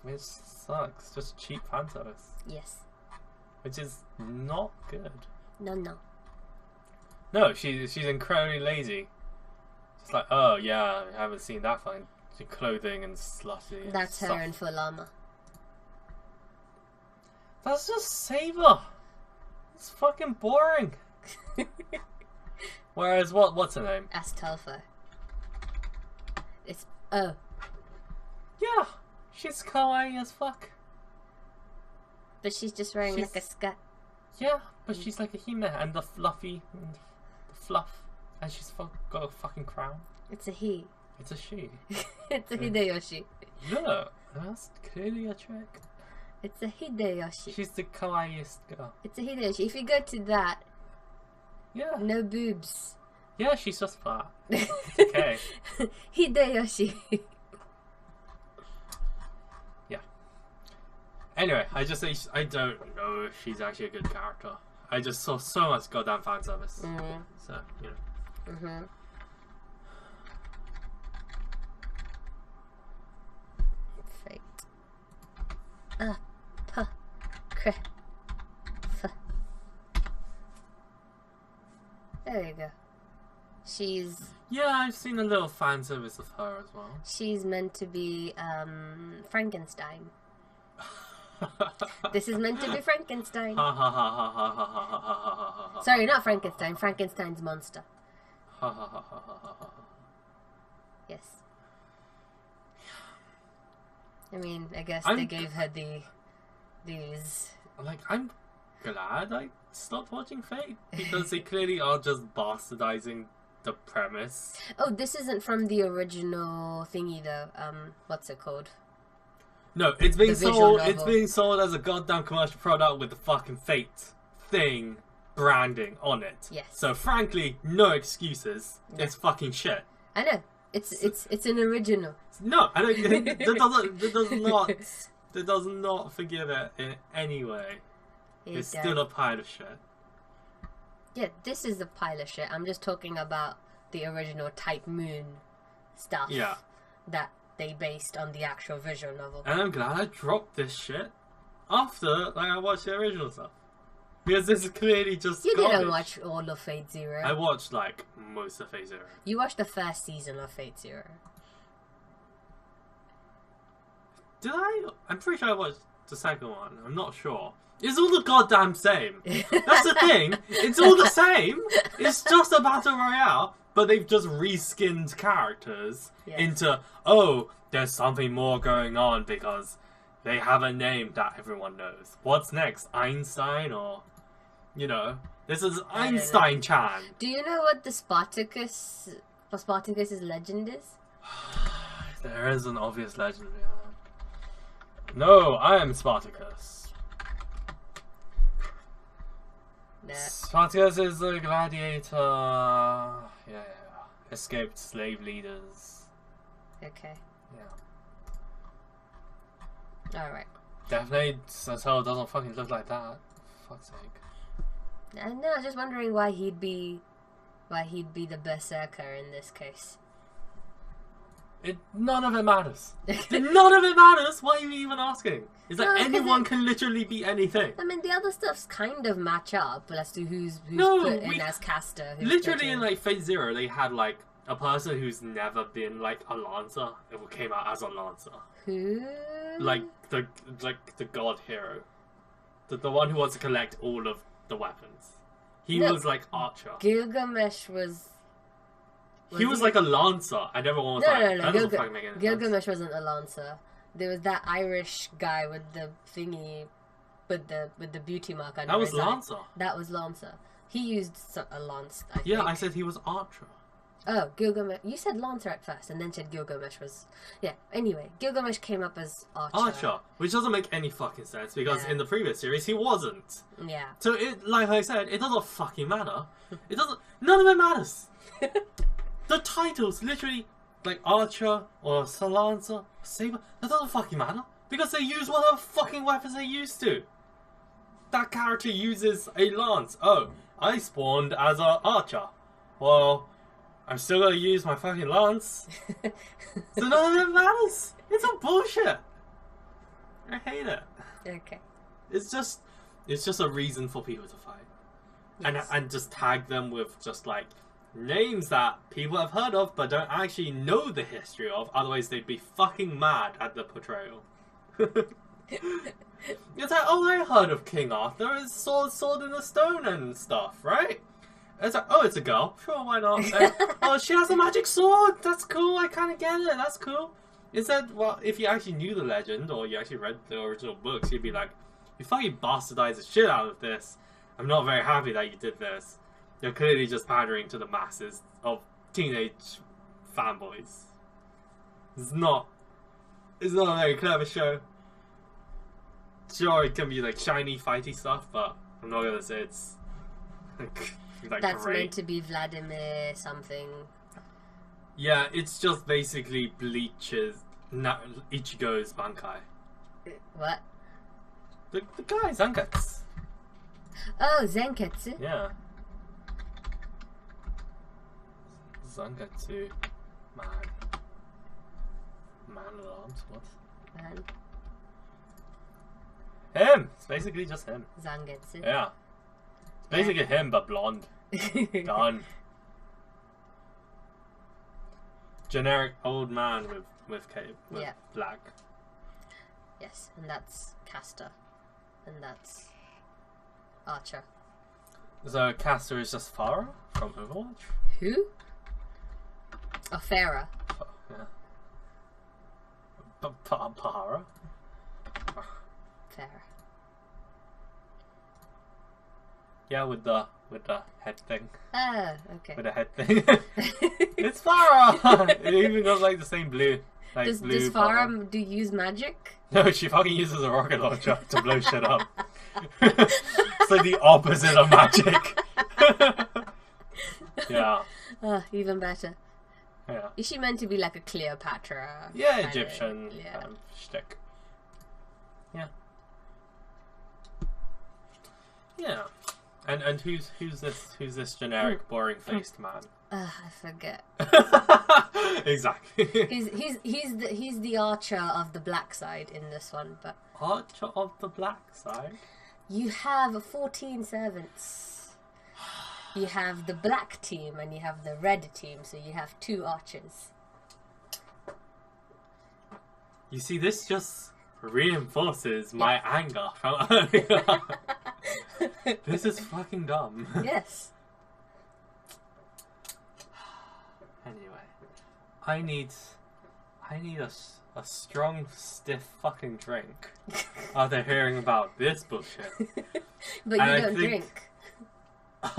[SPEAKER 1] It sucks. Just cheap fan service.
[SPEAKER 2] Yes.
[SPEAKER 1] Which is not good.
[SPEAKER 2] No.
[SPEAKER 1] No, she's incredibly lazy. It's like, oh yeah, I haven't seen that fine clothing and slutty.
[SPEAKER 2] That's her in full armor.
[SPEAKER 1] That's just Saber. It's fucking boring. Whereas what's her name?
[SPEAKER 2] Astolfo. It's
[SPEAKER 1] yeah, she's kawaii as fuck.
[SPEAKER 2] But she's just wearing like a skirt.
[SPEAKER 1] Yeah, but she's like a hime and the fluffy, and the fluff, and she's got a fucking crown.
[SPEAKER 2] It's a he.
[SPEAKER 1] It's a she.
[SPEAKER 2] It's a Hideyoshi.
[SPEAKER 1] Look, that's clearly a trick.
[SPEAKER 2] It's a Hideyoshi.
[SPEAKER 1] She's the kawaiiest girl.
[SPEAKER 2] It's a Hideyoshi. If you go to that,
[SPEAKER 1] yeah,
[SPEAKER 2] no boobs.
[SPEAKER 1] Yeah, she's just fat. It's okay.
[SPEAKER 2] Hideyoshi.
[SPEAKER 1] Yeah. Anyway, I don't know if she's actually a good character. I just saw so much goddamn fan service. So, you know.
[SPEAKER 2] Fate. There you go. She's...
[SPEAKER 1] Yeah, I've seen a little fan service of her as well.
[SPEAKER 2] She's meant to be, Frankenstein. This is meant to be Frankenstein. Sorry, not Frankenstein. Frankenstein's monster. Yes. I mean, I guess they gave her these.
[SPEAKER 1] Like, I'm glad I stopped watching Fate because they clearly are just bastardizing the premise.
[SPEAKER 2] Oh, this isn't from the original thingy though. What's it called?
[SPEAKER 1] No, it's being sold. It's being sold as a goddamn commercial product with the fucking Fate thing branding on it.
[SPEAKER 2] Yes.
[SPEAKER 1] So frankly, no excuses. Yeah. It's fucking shit.
[SPEAKER 2] I know. It's an original.
[SPEAKER 1] No, I don't. That does not forgive it in any way. It's still a pile of shit.
[SPEAKER 2] Yeah, this is a pile of shit. I'm just talking about the original Type Moon stuff.
[SPEAKER 1] Yeah.
[SPEAKER 2] That they based on the actual visual novel.
[SPEAKER 1] And I'm glad I dropped this shit after I watched the original stuff. Because this is clearly just
[SPEAKER 2] You
[SPEAKER 1] garbage.
[SPEAKER 2] didn't watch all of Fate Zero.
[SPEAKER 1] I watched like most of Fate Zero.
[SPEAKER 2] You watched the first season of Fate Zero.
[SPEAKER 1] Did I? I'm pretty sure I watched the second one. I'm not sure. It's all the goddamn same. That's the thing. It's all the same. It's just a battle royale, but they've just reskinned characters into, oh, there's something more going on because they have a name that everyone knows. What's next? Einstein or, you know, this is Einstein-chan.
[SPEAKER 2] Do you know what the Spartacus's legend is?
[SPEAKER 1] There is an obvious legend. Yeah. No, I am Spartacus.
[SPEAKER 2] Nah.
[SPEAKER 1] Spartacus is a gladiator. Yeah. Escaped slave leaders.
[SPEAKER 2] Okay.
[SPEAKER 1] Yeah.
[SPEAKER 2] Alright.
[SPEAKER 1] Definitely Sasol doesn't fucking look like that. For fuck's sake.
[SPEAKER 2] I know, I was just wondering why he'd be the berserker in this case.
[SPEAKER 1] None of it matters. None of it matters. Why are you even asking? Is that anyone can literally be anything?
[SPEAKER 2] I mean, the other stuff's kind of match up as to who's put in as caster.
[SPEAKER 1] Literally in like Fate Zero, they had like a person who's never been like a lancer. It came out as a lancer.
[SPEAKER 2] Who?
[SPEAKER 1] Like the god hero, the one who wants to collect all of the weapons. He was like archer.
[SPEAKER 2] Gilgamesh was.
[SPEAKER 1] He was like a lancer, and everyone was that doesn't fucking make any sense.
[SPEAKER 2] Gilgamesh wasn't a lancer. There was that Irish guy with the thingy, with the beauty mark under his eye.
[SPEAKER 1] That was lancer.
[SPEAKER 2] That was lancer. He used a lance. I
[SPEAKER 1] think.
[SPEAKER 2] Yeah,
[SPEAKER 1] I said he was archer.
[SPEAKER 2] Oh, Gilgamesh. You said lancer at first, and then said Gilgamesh was. Yeah. Anyway, Gilgamesh came up as archer.
[SPEAKER 1] Archer, which doesn't make any fucking sense because in the previous series he wasn't.
[SPEAKER 2] Yeah.
[SPEAKER 1] So like I said, it doesn't fucking matter. It doesn't. None of it matters. The titles, literally, like Archer or Lancer, Saber, that doesn't fucking matter. Because they use whatever fucking weapons they used to. That character uses a lance. Oh, I spawned as an Archer. Well, I'm still gonna use my fucking lance. So none of it matters. It's all bullshit. I hate it.
[SPEAKER 2] Okay.
[SPEAKER 1] It's just a reason for people to fight. Yes. And just tag them with just like names that people have heard of but don't actually know the history of, otherwise they'd be fucking mad at the portrayal. It's like, oh, I heard of King Arthur, his sword in the stone and stuff, right? It's like, oh, it's a girl, sure, why not? Oh, she has a magic sword, that's cool, I kind of get it, that's cool. Instead, well, if you actually knew the legend, or you actually read the original books, you'd be like, you fucking bastardized the shit out of this, I'm not very happy that you did this. You're clearly just pandering to the masses of teenage fanboys. It's not a very clever show. Sure, it can be like shiny, fighty stuff, but I'm not gonna say it's like
[SPEAKER 2] that's
[SPEAKER 1] great.
[SPEAKER 2] Meant to be Vladimir something.
[SPEAKER 1] Yeah, it's just basically Bleach's Ichigo's Bankai.
[SPEAKER 2] What?
[SPEAKER 1] The guy, Zanketsu.
[SPEAKER 2] Oh, Zenketsu?
[SPEAKER 1] Yeah. Zangetsu. Man alarms, what?
[SPEAKER 2] Man.
[SPEAKER 1] Him! It's basically just him.
[SPEAKER 2] Zangetsu.
[SPEAKER 1] Yeah. It's basically him, but blonde. Done. Generic old man with cape. With black.
[SPEAKER 2] Yes, and that's Caster. And that's Archer.
[SPEAKER 1] So Caster is just Farah from Overwatch?
[SPEAKER 2] Who? Oh, Farah.
[SPEAKER 1] Yeah. Pahara?
[SPEAKER 2] Fair.
[SPEAKER 1] Yeah, with the head thing.
[SPEAKER 2] Oh, okay.
[SPEAKER 1] With the head thing. It's Farah! It even got like the same blue. Like
[SPEAKER 2] does
[SPEAKER 1] blue
[SPEAKER 2] Farah do use magic?
[SPEAKER 1] No, she fucking uses a rocket launcher to blow shit up. It's like the opposite of magic. Yeah.
[SPEAKER 2] Even better.
[SPEAKER 1] Yeah.
[SPEAKER 2] Is she meant to be like a Cleopatra?
[SPEAKER 1] Yeah, Egyptian
[SPEAKER 2] yeah.
[SPEAKER 1] shtick. Yeah. Yeah. And who's this generic boring faced man?
[SPEAKER 2] I forget.
[SPEAKER 1] Exactly.
[SPEAKER 2] He's the archer of the black side in this one, but
[SPEAKER 1] archer of the black side?
[SPEAKER 2] You have 14 servants. You have the black team and you have the red team, so you have 2 archers.
[SPEAKER 1] You see, this just reinforces my anger from earlier. This is fucking dumb.
[SPEAKER 2] Yes.
[SPEAKER 1] Anyway, I need a strong, stiff fucking drink after hearing about this bullshit.
[SPEAKER 2] But you don't drink.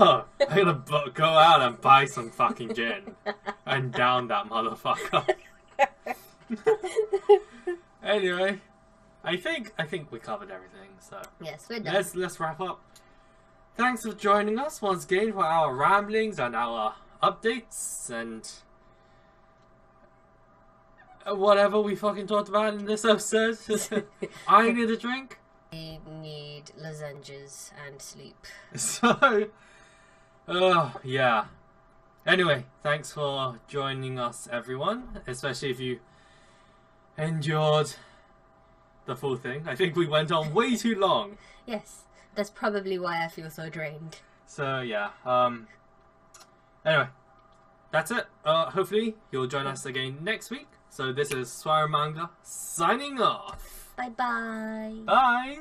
[SPEAKER 1] Oh, I'm gonna go out and buy some fucking gin and down that motherfucker. Anyway, I think we covered everything. So
[SPEAKER 2] yes, we're done.
[SPEAKER 1] Let's wrap up. Thanks for joining us once again for our ramblings and our updates and whatever we fucking talked about in this episode. I need a drink.
[SPEAKER 2] I need lozenges and sleep.
[SPEAKER 1] So, yeah. Anyway, thanks for joining us, everyone. Especially if you endured the full thing. I think we went on way too long.
[SPEAKER 2] Yes, that's probably why I feel so drained.
[SPEAKER 1] So, yeah. Anyway, that's it. Hopefully, you'll join us again next week. So, this is SWRUManga signing off.
[SPEAKER 2] Bye-bye.
[SPEAKER 1] Bye.